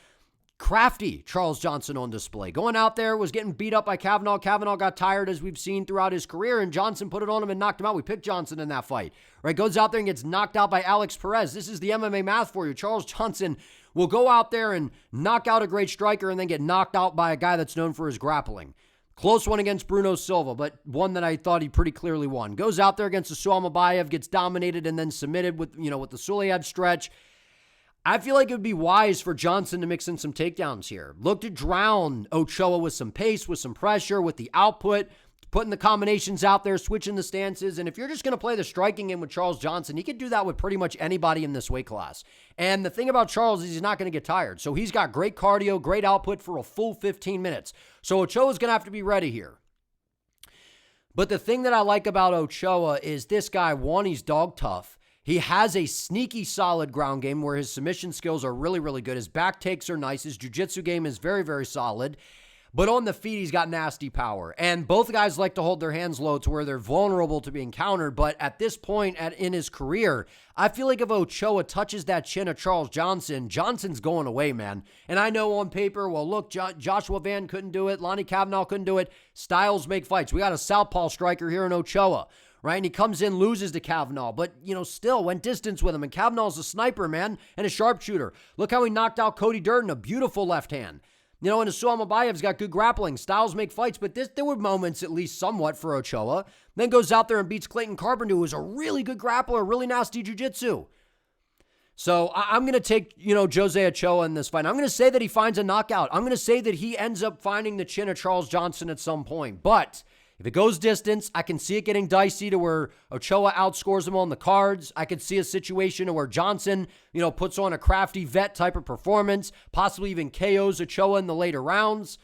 crafty Charles Johnson on display. Going out there, was getting beat up by Kavanaugh. Kavanaugh got tired, as we've seen throughout his career, and Johnson put it on him and knocked him out. We picked Johnson in that fight, right? Goes out there and gets knocked out by Alex Perez. This is the MMA math for you. Charles Johnson will go out there and knock out a great striker and then get knocked out by a guy that's known for his grappling. Close one against Bruno Silva, but one that I thought he pretty clearly won. Goes out there against Asuam Abayev, gets dominated and then submitted with the Sulayad stretch. I feel like it would be wise for Johnson to mix in some takedowns here. Look to drown Ochoa with some pace, with some pressure, with the output, putting the combinations out there, switching the stances. And if you're just going to play the striking game with Charles Johnson, he can do that with pretty much anybody in this weight class. And the thing about Charles is he's not going to get tired. So he's got great cardio, great output for a full 15 minutes. So Ochoa's going to have to be ready here. But the thing that I like about Ochoa is this guy, one, he's dog tough. He has a sneaky solid ground game where his submission skills are really, really good. His back takes are nice. His jiu-jitsu game is very, very solid. But on the feet, he's got nasty power. And both guys like to hold their hands low to where they're vulnerable to being countered. But at this point in his career, I feel like if Ochoa touches that chin of Charles Johnson, Johnson's going away, man. And I know on paper, well, look, Joshua Van couldn't do it. Lonnie Kavanaugh couldn't do it. Styles make fights. We got a southpaw striker here in Ochoa, right? And he comes in, loses to Kavanaugh, but, still went distance with him. And Kavanaugh's a sniper, man, and a sharpshooter. Look how he knocked out Cody Durden, a beautiful left hand. And Islam Makhachev got good grappling. Styles make fights, but there were moments, at least somewhat, for Ochoa. Then goes out there and beats Clayton Carpenter, who is a really good grappler, really nasty jiu-jitsu. So I'm going to take, Jose Ochoa in this fight. I'm going to say that he finds a knockout. I'm going to say that he ends up finding the chin of Charles Johnson at some point. But if it goes distance, I can see it getting dicey to where Ochoa outscores him on the cards. I could see a situation where Johnson, puts on a crafty vet type of performance, possibly even KOs Ochoa in the later rounds.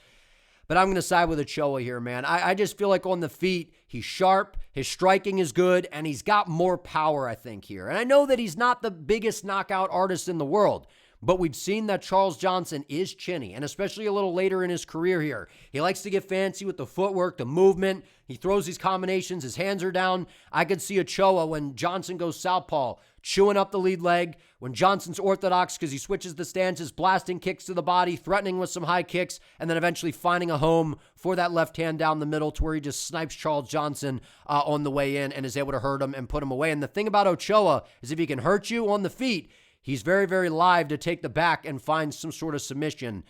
But I'm going to side with Ochoa here, man. I just feel like on the feet, he's sharp, his striking is good, and he's got more power, I think, here. And I know that he's not the biggest knockout artist in the world, but we've seen that Charles Johnson is chinny, and especially a little later in his career here. He likes to get fancy with the footwork, the movement. He throws these combinations. His hands are down. I could see Ochoa, when Johnson goes southpaw, chewing up the lead leg. When Johnson's orthodox because he switches the stances, blasting kicks to the body, threatening with some high kicks, and then eventually finding a home for that left hand down the middle to where he just snipes Charles Johnson on the way in and is able to hurt him and put him away. And the thing about Ochoa is if he can hurt you on the feet, he's very, very live to take the back and find some sort of submission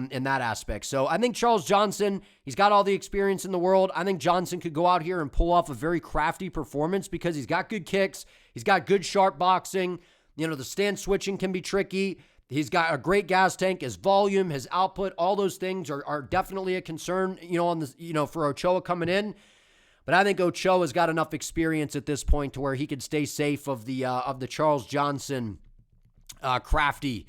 in that aspect. So I think Charles Johnson, he's got all the experience in the world. I think Johnson could go out here and pull off a very crafty performance because he's got good kicks. He's got good sharp boxing. The stance switching can be tricky. He's got a great gas tank. His volume, his output, all those things are definitely a concern, for Ochoa coming in. But I think Ochoa's got enough experience at this point to where he could stay safe of the Charles Johnson crafty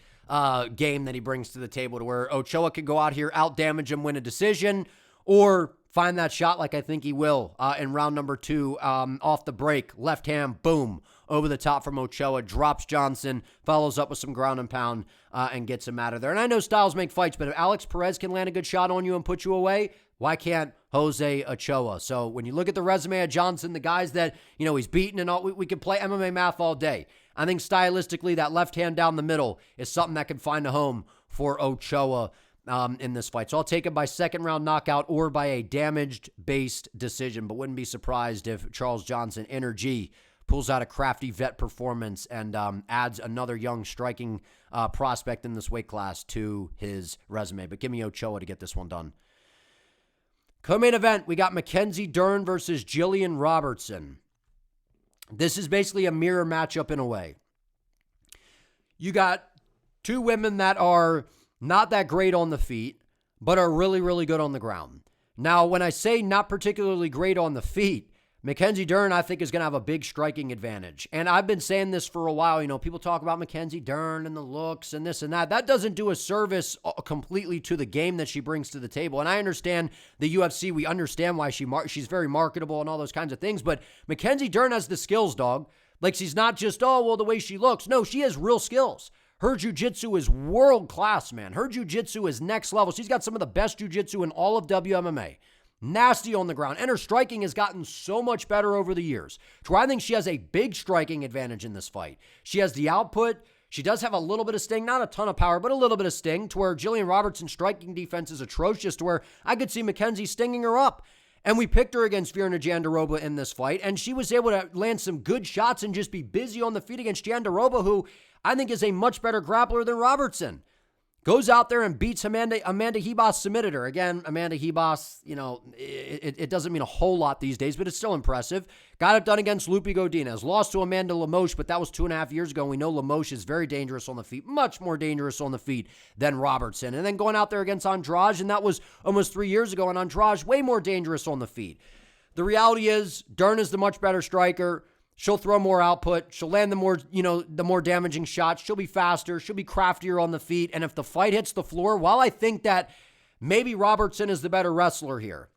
game that he brings to the table, to where Ochoa could go out here, out damage him, win a decision, or find that shot like I think he will in round number 2 off the break. Left hand, boom, over the top from Ochoa, drops Johnson, follows up with some ground and pound, and gets him out of there. And I know styles make fights, but if Alex Perez can land a good shot on you and put you away, why can't Jose Ochoa? So when you look at the resume of Johnson, the guys that, he's beaten and all, we could play MMA math all day. I think stylistically, that left hand down the middle is something that can find a home for Ochoa in this fight. So I'll take it by second round knockout or by a damaged-based decision, but wouldn't be surprised if Charles Johnson, Energy, pulls out a crafty vet performance and adds another young striking prospect in this weight class to his resume. But give me Ochoa to get this one done. Co-main event, we got Mackenzie Dern versus Gillian Robertson. This is basically a mirror matchup in a way. You got two women that are not that great on the feet, but are really, really good on the ground. Now, when I say not particularly great on the feet, Mackenzie Dern, I think, is going to have a big striking advantage. And I've been saying this for a while. People talk about Mackenzie Dern and the looks and this and that. That doesn't do a service completely to the game that she brings to the table. And I understand the UFC. We understand why she's very marketable and all those kinds of things. But Mackenzie Dern has the skills, dog. Like, she's not just, the way she looks. No, she has real skills. Her jiu-jitsu is world-class, man. Her jiu-jitsu is next level. She's got some of the best jiu-jitsu in all of WMMA. Nasty on the ground. And her striking has gotten so much better over the years, to where I think she has a big striking advantage in this fight. She has the output. She does have a little bit of sting, not a ton of power, but a little bit of sting, to where Gillian Robertson's striking defense is atrocious, to where I could see Mackenzie stinging her up. And we picked her against Virna Jandiroba in this fight, and she was able to land some good shots and just be busy on the feet against Jandiroba, who I think is a much better grappler than Robertson. Goes out there and beats Amanda Ribas, submitted her. Again, Amanda Ribas, it doesn't mean a whole lot these days, but it's still impressive. Got it done against Lupe Godinez. Lost to Amanda Lemos, but that was 2.5 years ago. We know Lemos is very dangerous on the feet, much more dangerous on the feet than Robertson. And then going out there against Andrade, and that was almost 3 years ago, and Andrade way more dangerous on the feet. The reality is, Dern is the much better striker. She'll throw more output. She'll land the more damaging shots. She'll be faster. She'll be craftier on the feet. And if the fight hits the floor, while I think that maybe Robertson is the better wrestler here,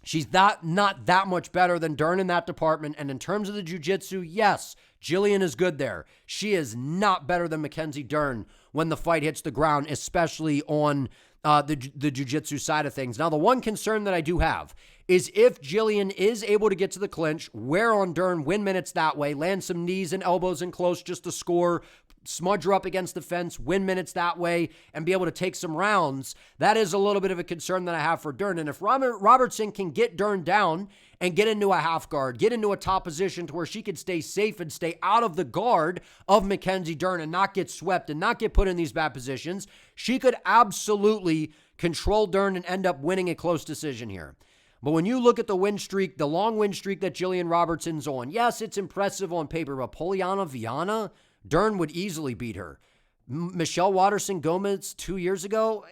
she's not that much better than Dern in that department. And in terms of the jiu-jitsu, yes, Gillian is good there. She is not better than Mackenzie Dern when the fight hits the ground, especially on the jiu-jitsu side of things. Now, the one concern that I do have is if Gillian is able to get to the clinch, wear on Dern, win minutes that way, land some knees and elbows in close just to score, smudge her up against the fence, win minutes that way, and be able to take some rounds, that is a little bit of a concern that I have for Dern. And if Robertson can get Dern down and get into a half guard, get into a top position to where she can stay safe and stay out of the guard of Mackenzie Dern and not get swept and not get put in these bad positions, she could absolutely control Dern and end up winning a close decision here. But when you look at the win streak, the long win streak that Gillian Robertson's on, yes, it's impressive on paper, but Poliana Viana, Dern would easily beat her. Michelle Waterson Gomez 2 years ago,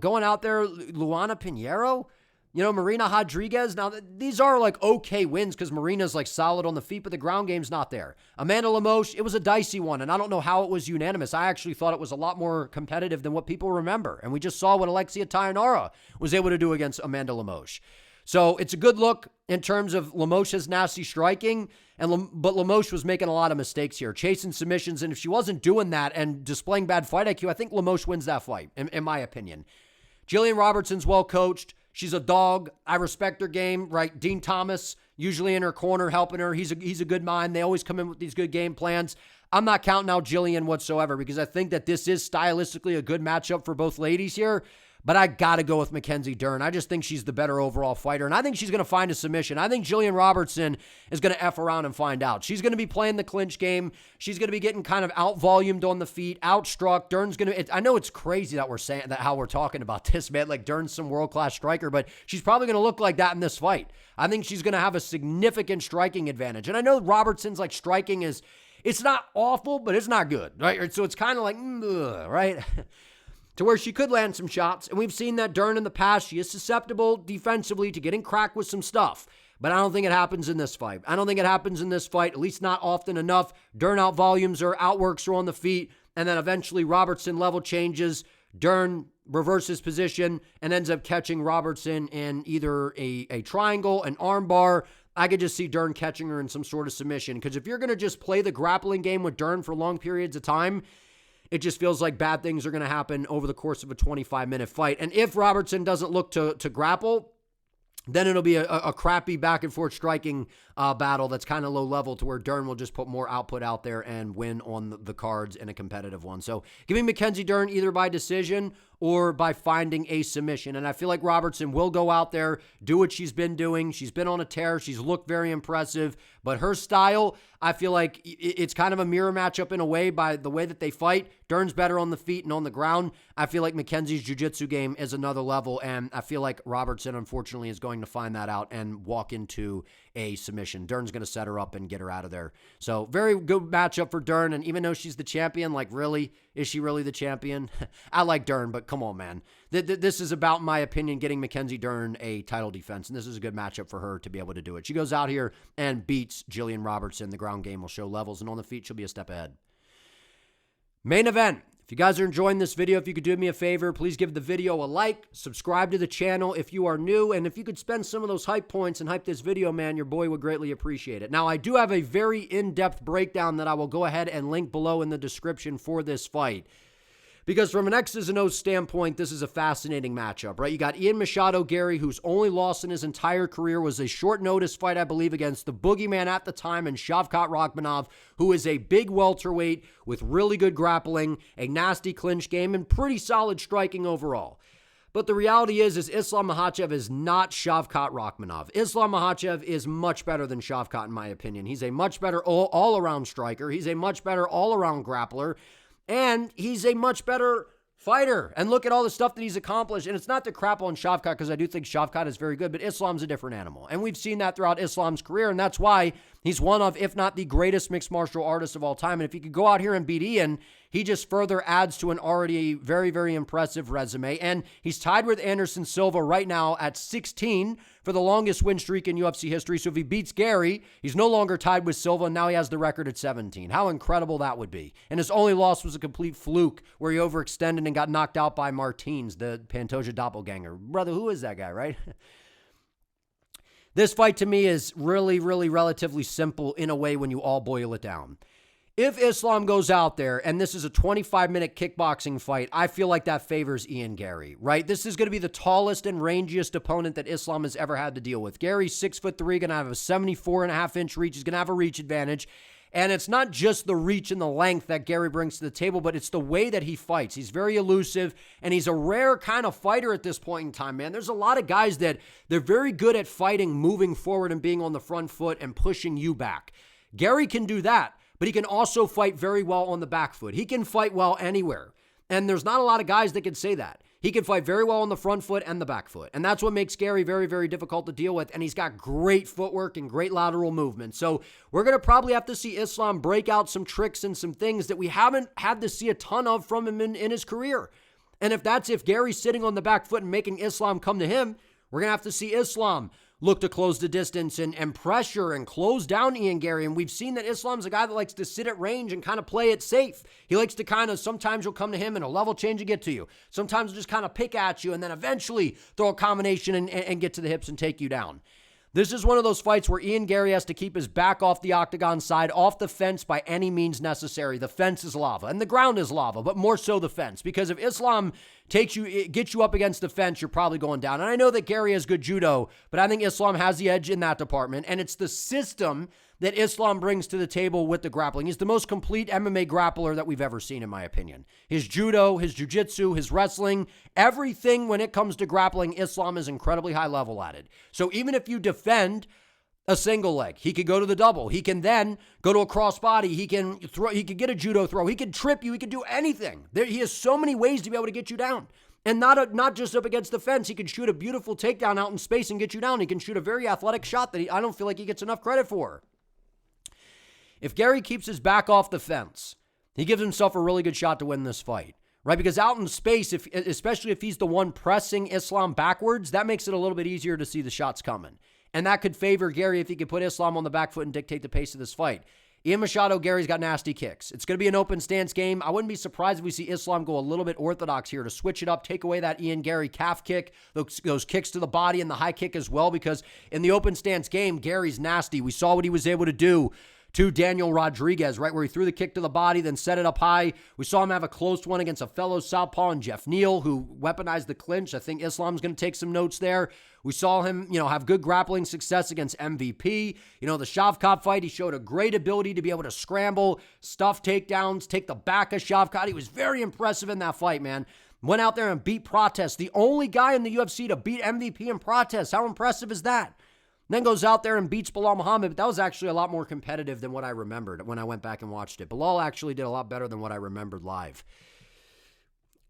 going out there, Luana Pinheiro, Marina Rodriguez. Now, these are like okay wins because Marina's like solid on the feet, but the ground game's not there. Amanda Lemos, it was a dicey one, and I don't know how it was unanimous. I actually thought it was a lot more competitive than what people remember, and we just saw what Alexia Tayanara was able to do against Amanda Lemos. So it's a good look in terms of Lemos's nasty striking, but Lemos was making a lot of mistakes here, chasing submissions, and if she wasn't doing that and displaying bad fight IQ, I think Lemos wins that fight, in my opinion. Gillian Robertson's well coached. She's a dog. I respect her game, right? Dean Thomas, usually in her corner helping her. He's a good mind. They always come in with these good game plans. I'm not counting out Gillian whatsoever because I think that this is stylistically a good matchup for both ladies here. But I got to go with Mackenzie Dern. I just think she's the better overall fighter, and I think she's going to find a submission. I think Gillian Robertson is going to F around and find out. She's going to be playing the clinch game. She's going to be getting kind of out-volumed on the feet, outstruck. Dern's going to – I know it's crazy that we're saying that how we're talking about this, man. Like Dern's some world-class striker, but she's probably going to look like that in this fight. I think she's going to have a significant striking advantage. And I know Robertson's like striking is – it's not awful, but it's not good, right? So it's kind of like, right? To where she could land some shots. And we've seen that Dern in the past, she is susceptible defensively to getting cracked with some stuff. But I don't think it happens in this fight. At least not often enough. Dern out-volumes her, outworks her on the feet, and then eventually Robertson level changes. Dern reverses position and ends up catching Robertson in either a triangle, an arm bar. I could just see Dern catching her in some sort of submission. Because if you're going to just play the grappling game with Dern for long periods of time, it just feels like bad things are going to happen over the course of a 25-minute fight. And if Robertson doesn't look to grapple, then it'll be a crappy back-and-forth striking battle that's kind of low level to where Dern will just put more output out there and win on the cards in a competitive one. So give me Mackenzie Dern either by decision or by finding a submission. And I feel like Robertson will go out there, do what she's been doing. She's been on a tear. She's looked very impressive. But her style, I feel like it's kind of a mirror matchup in a way by the way that they fight. Dern's better on the feet and on the ground. I feel like Mackenzie's jiu-jitsu game is another level, and I feel like Robertson, unfortunately, is going to find that out and walk into a submission. Dern's going to set her up and get her out of there. So very good matchup for Dern, and even though she's the champion, like really, is she really the champion? I like Dern, but come on, man. This is about, in my opinion, getting Mackenzie Dern a title defense, and this is a good matchup for her to be able to do it. She goes out here and beats Gillian Robertson. The ground game will show levels, and on the feet, she'll be a step ahead. Main event. If you guys are enjoying this video, if you could do me a favor, please give the video a like, subscribe to the channel if you are new, and if you could spend some of those hype points and hype this video, man, your boy would greatly appreciate it. Now, I do have a very in-depth breakdown that I will go ahead and link below in the description for this fight. Because from an X's and O's standpoint, this is a fascinating matchup, right? You got Ian Machado Garry, whose only loss in his entire career was a short notice fight, I believe, against the boogeyman at the time, and Shavkat Rakhmonov, who is a big welterweight with really good grappling, a nasty clinch game, and pretty solid striking overall. But the reality is Islam Makhachev is not Shavkat Rakhmonov. Islam Makhachev is much better than Shavkat, in my opinion. He's a much better all-around striker. He's a much better all-around grappler. And he's a much better fighter. And look at all the stuff that he's accomplished. And it's not to crap on Shavkat, because I do think Shavkat is very good, but Islam's a different animal. And we've seen that throughout Islam's career, and that's why he's one of, if not the greatest mixed martial artist of all time. And if he could go out here and beat Ian, he just further adds to an already very, very impressive resume. And he's tied with Anderson Silva right now at 16 for the longest win streak in UFC history. So if he beats Garry, he's no longer tied with Silva, and now he has the record at 17. How incredible that would be. And his only loss was a complete fluke where he overextended and got knocked out by Martins, the Pantoja doppelganger. Brother, who is that guy, right? This fight to me is really, really relatively simple in a way when you all boil it down. If Islam goes out there and this is a 25-minute kickboxing fight, I feel like that favors Ian Garry, right? This is going to be the tallest and rangiest opponent that Islam has ever had to deal with. Garry's 6'3", going to have a 74.5-inch reach. He's going to have a reach advantage. And it's not just the reach and the length that Garry brings to the table, but it's the way that he fights. He's very elusive, and he's a rare kind of fighter at this point in time, man. There's a lot of guys that they're very good at fighting, moving forward and being on the front foot and pushing you back. Garry can do that, but he can also fight very well on the back foot. He can fight well anywhere. And there's not a lot of guys that can say that. He can fight very well on the front foot and the back foot. And that's what makes Garry very, very difficult to deal with. And he's got great footwork and great lateral movement. So we're going to probably have to see Islam break out some tricks and some things that we haven't had to see a ton of from him in his career. And if Garry's sitting on the back foot and making Islam come to him, we're going to have to see Islam look to close the distance and pressure and close down Ian Garry. And we've seen that Islam's a guy that likes to sit at range and kind of play it safe. He likes to sometimes you'll come to him and a level change and get to you. Sometimes he'll just kind of pick at you and then eventually throw a combination and get to the hips and take you down. This is one of those fights where Ian Garry has to keep his back off the octagon side, off the fence by any means necessary. The fence is lava, and the ground is lava, but more so the fence. Because if Islam gets you up against the fence, you're probably going down. And I know that Garry has good judo, but I think Islam has the edge in that department. And it's the system that Islam brings to the table with the grappling. He's the most complete MMA grappler that we've ever seen, in my opinion. His judo, his jiu-jitsu, his wrestling, everything when it comes to grappling, Islam is incredibly high level at it. So even if you defend a single leg, he could go to the double. He can then go to a crossbody. He can get a judo throw. He can trip you. He can do anything. He has so many ways to be able to get you down. And not just up against the fence. He can shoot a beautiful takedown out in space and get you down. He can shoot a very athletic shot that I don't feel like he gets enough credit for. If Garry keeps his back off the fence, he gives himself a really good shot to win this fight, right? Because out in space, especially if he's the one pressing Islam backwards, that makes it a little bit easier to see the shots coming. And that could favor Garry if he could put Islam on the back foot and dictate the pace of this fight. Ian Machado Garry's got nasty kicks. It's going to be an open stance game. I wouldn't be surprised if we see Islam go a little bit orthodox here to switch it up, take away that Ian Garry calf kick, those kicks to the body and the high kick as well, because in the open stance game, Garry's nasty. We saw what he was able to do to Daniel Rodriguez, right, where he threw the kick to the body, then set it up high. We saw him have a close one against a fellow southpaw in Jeff Neal, who weaponized the clinch. I think Islam's going to take some notes there. We saw him, have good grappling success against MVP. The Shavkat fight, he showed a great ability to be able to scramble, stuff takedowns, take the back of Shavkat. He was very impressive in that fight, man. Went out there and beat Protest, the only guy in the UFC to beat MVP in Protest. How impressive is that? Then goes out there and beats Belal Muhammad, but that was actually a lot more competitive than what I remembered when I went back and watched it. Belal actually did a lot better than what I remembered live.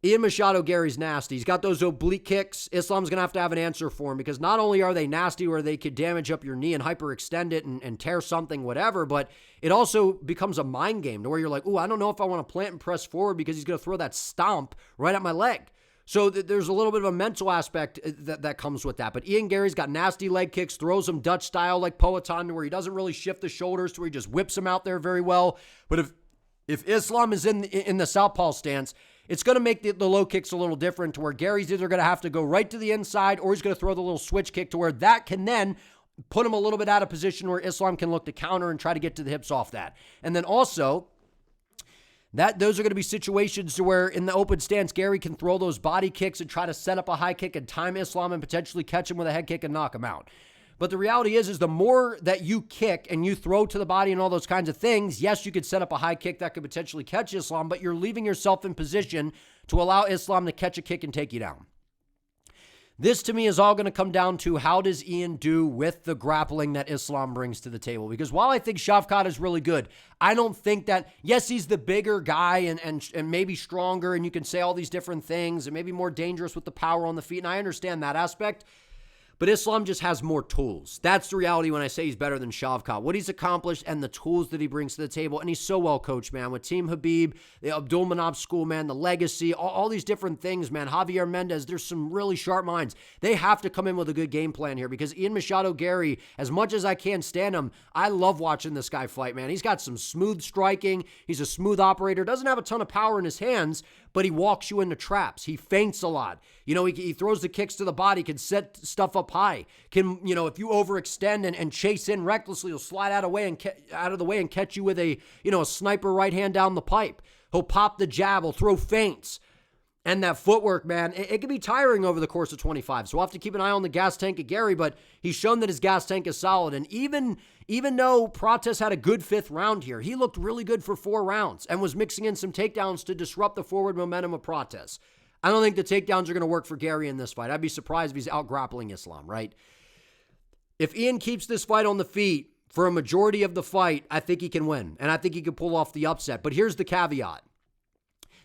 Ian Machado Garry's nasty. He's got those oblique kicks. Islam's going to have an answer for him, because not only are they nasty where they could damage up your knee and hyperextend it and tear something, whatever, but it also becomes a mind game to where you're like, I don't know if I want to plant and press forward because he's going to throw that stomp right at my leg. So there's a little bit of a mental aspect that comes with that. But Ian Garry's got nasty leg kicks, throws them Dutch style like Poatan, where he doesn't really shift the shoulders, to where he just whips them out there very well. But if Islam is in the southpaw stance, it's going to make the low kicks a little different, to where Garry's either going to have to go right to the inside, or he's going to throw the little switch kick, to where that can then put him a little bit out of position where Islam can look to counter and try to get to the hips off that. And then also, those are going to be situations to where in the open stance, Garry can throw those body kicks and try to set up a high kick and time Islam and potentially catch him with a head kick and knock him out. But the reality is the more that you kick and you throw to the body and all those kinds of things, yes, you could set up a high kick that could potentially catch Islam, but you're leaving yourself in position to allow Islam to catch a kick and take you down. This, to me, is all going to come down to how does Ian do with the grappling that Islam brings to the table. Because while I think Shavkat is really good, I don't think that, yes, he's the bigger guy and maybe stronger, and you can say all these different things, and maybe more dangerous with the power on the feet, and I understand that aspect. But Islam just has more tools. That's the reality when I say he's better than Shavkat. What he's accomplished and the tools that he brings to the table. And he's so well coached, man. With Team Habib, the Abdul-Malik school, man, the legacy, all these different things, man. Javier Mendez, there's some really sharp minds. They have to come in with a good game plan here, because Ian Machado Garry, as much as I can't stand him, I love watching this guy fight, man. He's got some smooth striking. He's a smooth operator. Doesn't have a ton of power in his hands, but he walks you into traps. He feints a lot. He throws the kicks to the body, can set stuff up high. If you overextend and chase in recklessly, he'll slide out of the way and catch you with a sniper right hand down the pipe. He'll pop the jab, he'll throw feints. And that footwork, man, it can be tiring over the course of 25. So we'll have to keep an eye on the gas tank of Garry, but he's shown that his gas tank is solid. And even though Prates had a good fifth round here, he looked really good for 4 rounds and was mixing in some takedowns to disrupt the forward momentum of Prates. I don't think the takedowns are going to work for Garry in this fight. I'd be surprised if he's out-grappling Islam, right? If Ian keeps this fight on the feet for a majority of the fight, I think he can win. And I think he can pull off the upset. But here's the caveat.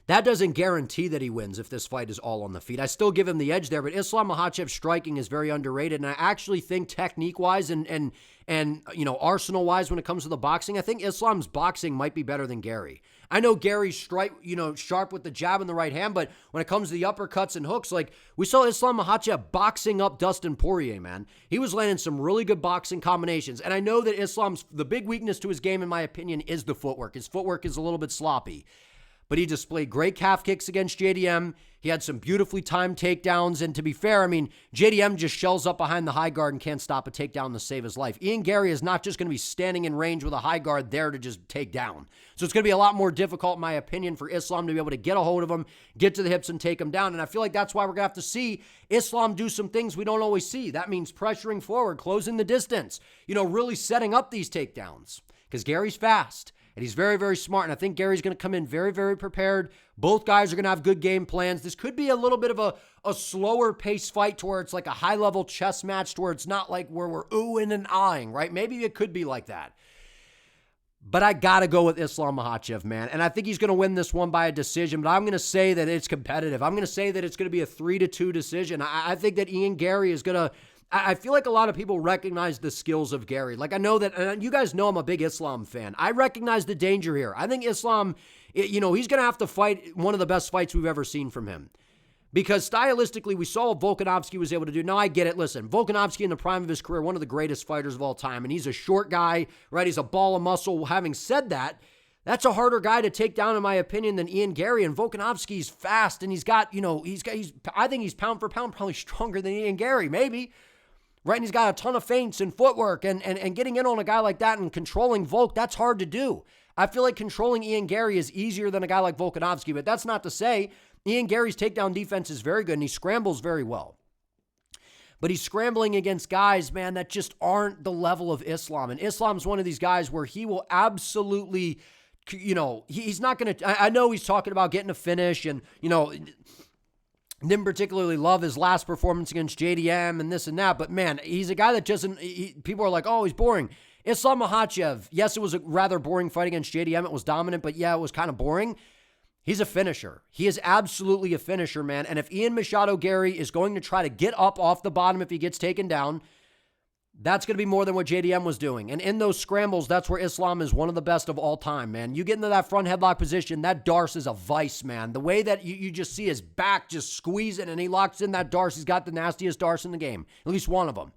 That doesn't guarantee that he wins if this fight is all on the feet. I still give him the edge there, but Islam Makhachev's striking is very underrated, and I actually think technique-wise and arsenal-wise when it comes to the boxing, I think Islam's boxing might be better than Garry. I know Gary's sharp with the jab and the right hand, but when it comes to the uppercuts and hooks, like we saw Islam Makhachev boxing up Dustin Poirier, man. He was landing some really good boxing combinations, and I know that the big weakness to his game, in my opinion, is the footwork. His footwork is a little bit sloppy. But he displayed great calf kicks against JDM. He had some beautifully timed takedowns. And to be fair, JDM just shells up behind the high guard and can't stop a takedown to save his life. Ian Garry is not just going to be standing in range with a high guard there to just take down. So it's going to be a lot more difficult, in my opinion, for Islam to be able to get a hold of him, get to the hips, and take him down. And I feel like that's why we're going to have to see Islam do some things we don't always see. That means pressuring forward, closing the distance, really setting up these takedowns. Because Gary's fast. And he's very, very smart. And I think Gary's going to come in very, very prepared. Both guys are going to have good game plans. This could be a little bit of a slower pace fight to where it's like a high-level chess match to where it's not like where we're oohing and ahhing, right? Maybe it could be like that. But I got to go with Islam Makhachev, man. And I think he's going to win this one by a decision. But I'm going to say that it's competitive. I'm going to say that it's going to be a 3-2 decision. I think that Ian Garry is going to... I feel like a lot of people recognize the skills of Garry. Like I know that, and you guys know I'm a big Islam fan. I recognize the danger here. I think Islam, he's going to have to fight one of the best fights we've ever seen from him. Because stylistically, we saw what Volkanovski was able to do. Now, I get it. Listen, Volkanovski in the prime of his career, one of the greatest fighters of all time. And he's a short guy, right? He's a ball of muscle. Having said that, that's a harder guy to take down, in my opinion, than Ian Garry. And Volkanovski's fast, and he's got, I think he's pound for pound probably stronger than Ian Garry, maybe. Right, and he's got a ton of feints and footwork, and getting in on a guy like that and controlling Volk, that's hard to do. I feel like controlling Ian Garry is easier than a guy like Volkanovski, but that's not to say Ian Garry's takedown defense is very good, and he scrambles very well. But he's scrambling against guys, man, that just aren't the level of Islam. And Islam's one of these guys where he will absolutely, he's not going to, I know he's talking about getting a finish and, didn't particularly love his last performance against JDM and this and that, but man, he's a guy that people are like, oh, he's boring. Islam Makhachev, yes, it was a rather boring fight against JDM. It was dominant, but yeah, it was kind of boring. He's a finisher. He is absolutely a finisher, man. And if Ian Machado Garry is going to try to get up off the bottom if he gets taken down, that's going to be more than what JDM was doing. And in those scrambles, that's where Islam is one of the best of all time, man. You get into that front headlock position, that Darce is a vice, man. The way that you just see his back just squeezing and he locks in that Darce, he's got the nastiest Darce in the game, at least one of them.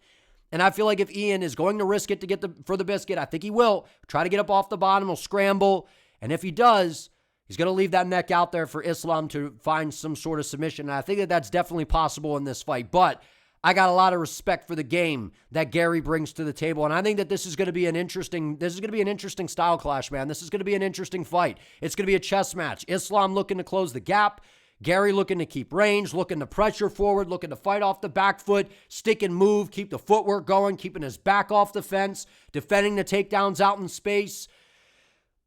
And I feel like if Ian is going to risk it to get for the biscuit, I think he will. Try to get up off the bottom, he'll scramble. And if he does, he's going to leave that neck out there for Islam to find some sort of submission. And I think that that's definitely possible in this fight. But I got a lot of respect for the game that Garry brings to the table. And I think that this is going to be an interesting style clash, man. This is going to be an interesting fight. It's going to be a chess match. Islam looking to close the gap. Garry looking to keep range, looking to pressure forward, looking to fight off the back foot, stick and move, keep the footwork going, keeping his back off the fence, defending the takedowns out in space.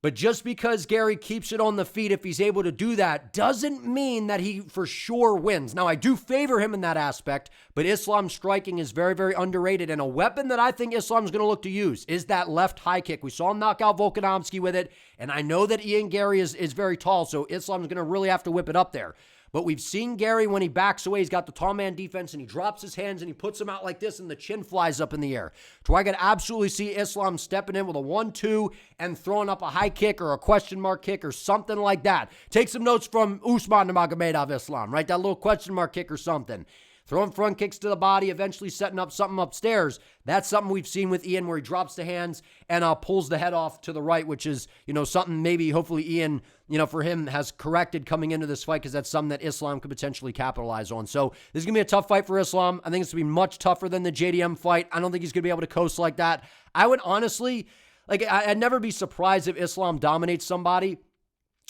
But just because Garry keeps it on the feet, if he's able to do that, doesn't mean that he for sure wins. Now, I do favor him in that aspect, but Islam's striking is very, very underrated. And a weapon that I think Islam's going to look to use is that left high kick. We saw him knock out Volkanovski with it, and I know that Ian Garry is very tall, so Islam's going to really have to whip it up there. But we've seen Garry when he backs away, he's got the tall man defense and he drops his hands and he puts them out like this and the chin flies up in the air. To where I could absolutely see Islam stepping in with a 1-2 and throwing up a high kick or a question mark kick or something like that. Take some notes from Usman Nurmagomedov Islam, right? That little question mark kick or something. throwing front kicks to the body, eventually setting up something upstairs. That's something we've seen with Ian where he drops the hands and pulls the head off to the right, which is, something maybe hopefully Ian, for him has corrected coming into this fight because that's something that Islam could potentially capitalize on. So this is going to be a tough fight for Islam. I think it's going to be much tougher than the JDM fight. I don't think he's going to be able to coast like that. I would honestly, I'd never be surprised if Islam dominates somebody.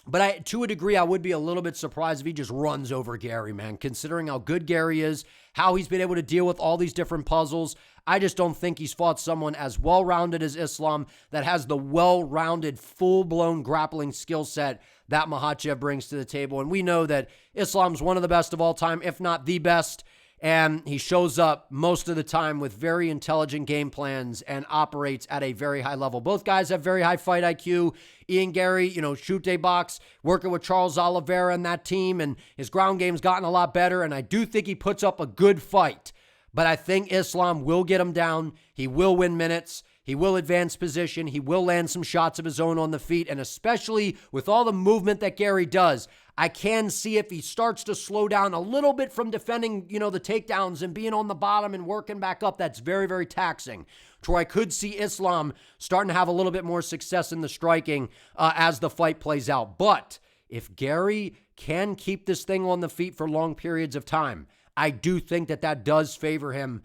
But to a degree, I would be a little bit surprised if he just runs over Garry, man, considering how good Garry is, how he's been able to deal with all these different puzzles. I just don't think he's fought someone as well-rounded as Islam that has the well-rounded, full-blown grappling skill set that Makhachev brings to the table. And we know that Islam's one of the best of all time, if not the best. And he shows up most of the time with very intelligent game plans and operates at a very high level. Both guys have very high fight IQ. Ian Garry, chute box, working with Charles Oliveira and that team, and his ground game's gotten a lot better, and I do think he puts up a good fight. But I think Islam will get him down. He will win minutes. He will advance position. He will land some shots of his own on the feet, and especially with all the movement that Garry does, I can see if he starts to slow down a little bit from defending, the takedowns and being on the bottom and working back up, that's very, very taxing. To where I could see Islam starting to have a little bit more success in the striking as the fight plays out. But if Garry can keep this thing on the feet for long periods of time, I do think that does favor him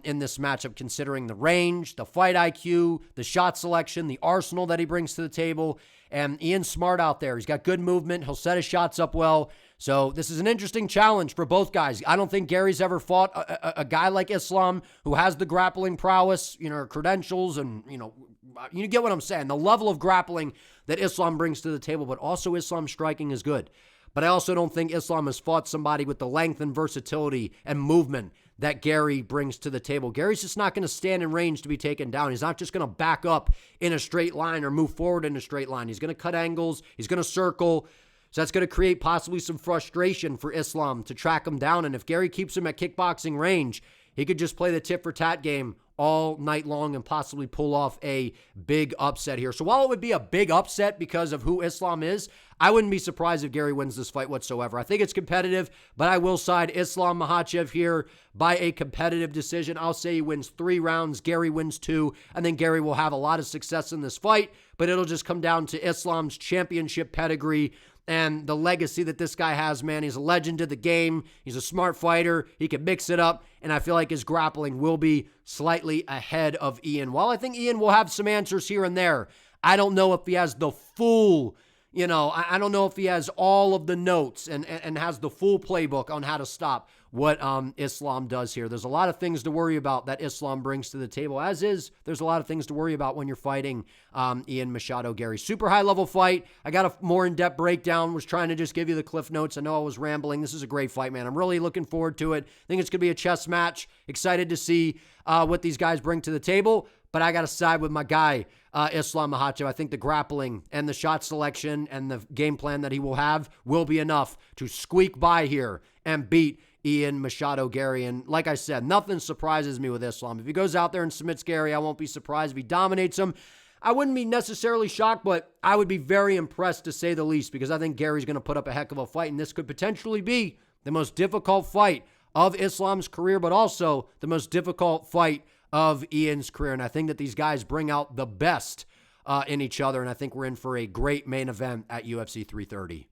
in this matchup, considering the range, the fight IQ, the shot selection, the arsenal that he brings to the table. And Ian's smart out there. He's got good movement. He'll set his shots up well. So this is an interesting challenge for both guys. I don't think Garry's ever fought a guy like Islam who has the grappling prowess, credentials, and, you get what I'm saying. The level of grappling that Islam brings to the table, but also Islam's striking is good. But I also don't think Islam has fought somebody with the length and versatility and movement that Garry brings to the table. Garry's just not going to stand in range to be taken down. He's not just going to back up in a straight line or move forward in a straight line. He's going to cut angles. He's going to circle. So that's going to create possibly some frustration for Islam to track him down. And if Garry keeps him at kickboxing range, he could just play the tit-for-tat game all night long and possibly pull off a big upset here. So while it would be a big upset because of who Islam is, I wouldn't be surprised if Garry wins this fight whatsoever. I think it's competitive, but I will side Islam Makhachev here by a competitive decision. I'll say he wins 3 rounds, Garry wins 2, and then Garry will have a lot of success in this fight, but it'll just come down to Islam's championship pedigree and the legacy that this guy has, man. He's a legend of the game. He's a smart fighter. He can mix it up, and I feel like his grappling will be slightly ahead of Ian. While I think Ian will have some answers here and there, I don't know if he has the full, I don't know if he has all of the notes and has the full playbook on how to stop what Islam does here. There's a lot of things to worry about that Islam brings to the table, as is there's a lot of things to worry about when you're fighting Ian Machado Garry. Super high-level fight. I got a more in-depth breakdown. Was trying to just give you the cliff notes. I know I was rambling. This is a great fight, man. I'm really looking forward to it. I think it's going to be a chess match. Excited to see what these guys bring to the table, but I got to side with my guy, Islam Makhachev. I think the grappling and the shot selection and the game plan that he will have will be enough to squeak by here and beat Ian Machado Garry. And like I said, nothing surprises me with Islam. If he goes out there and submits Garry, I won't be surprised. If he dominates him, I wouldn't be necessarily shocked, but I would be very impressed to say the least, because I think Gary's going to put up a heck of a fight, and this could potentially be the most difficult fight of Islam's career, but also the most difficult fight of Ian's career. And I think that these guys bring out the best in each other, and I think we're in for a great main event at UFC 330.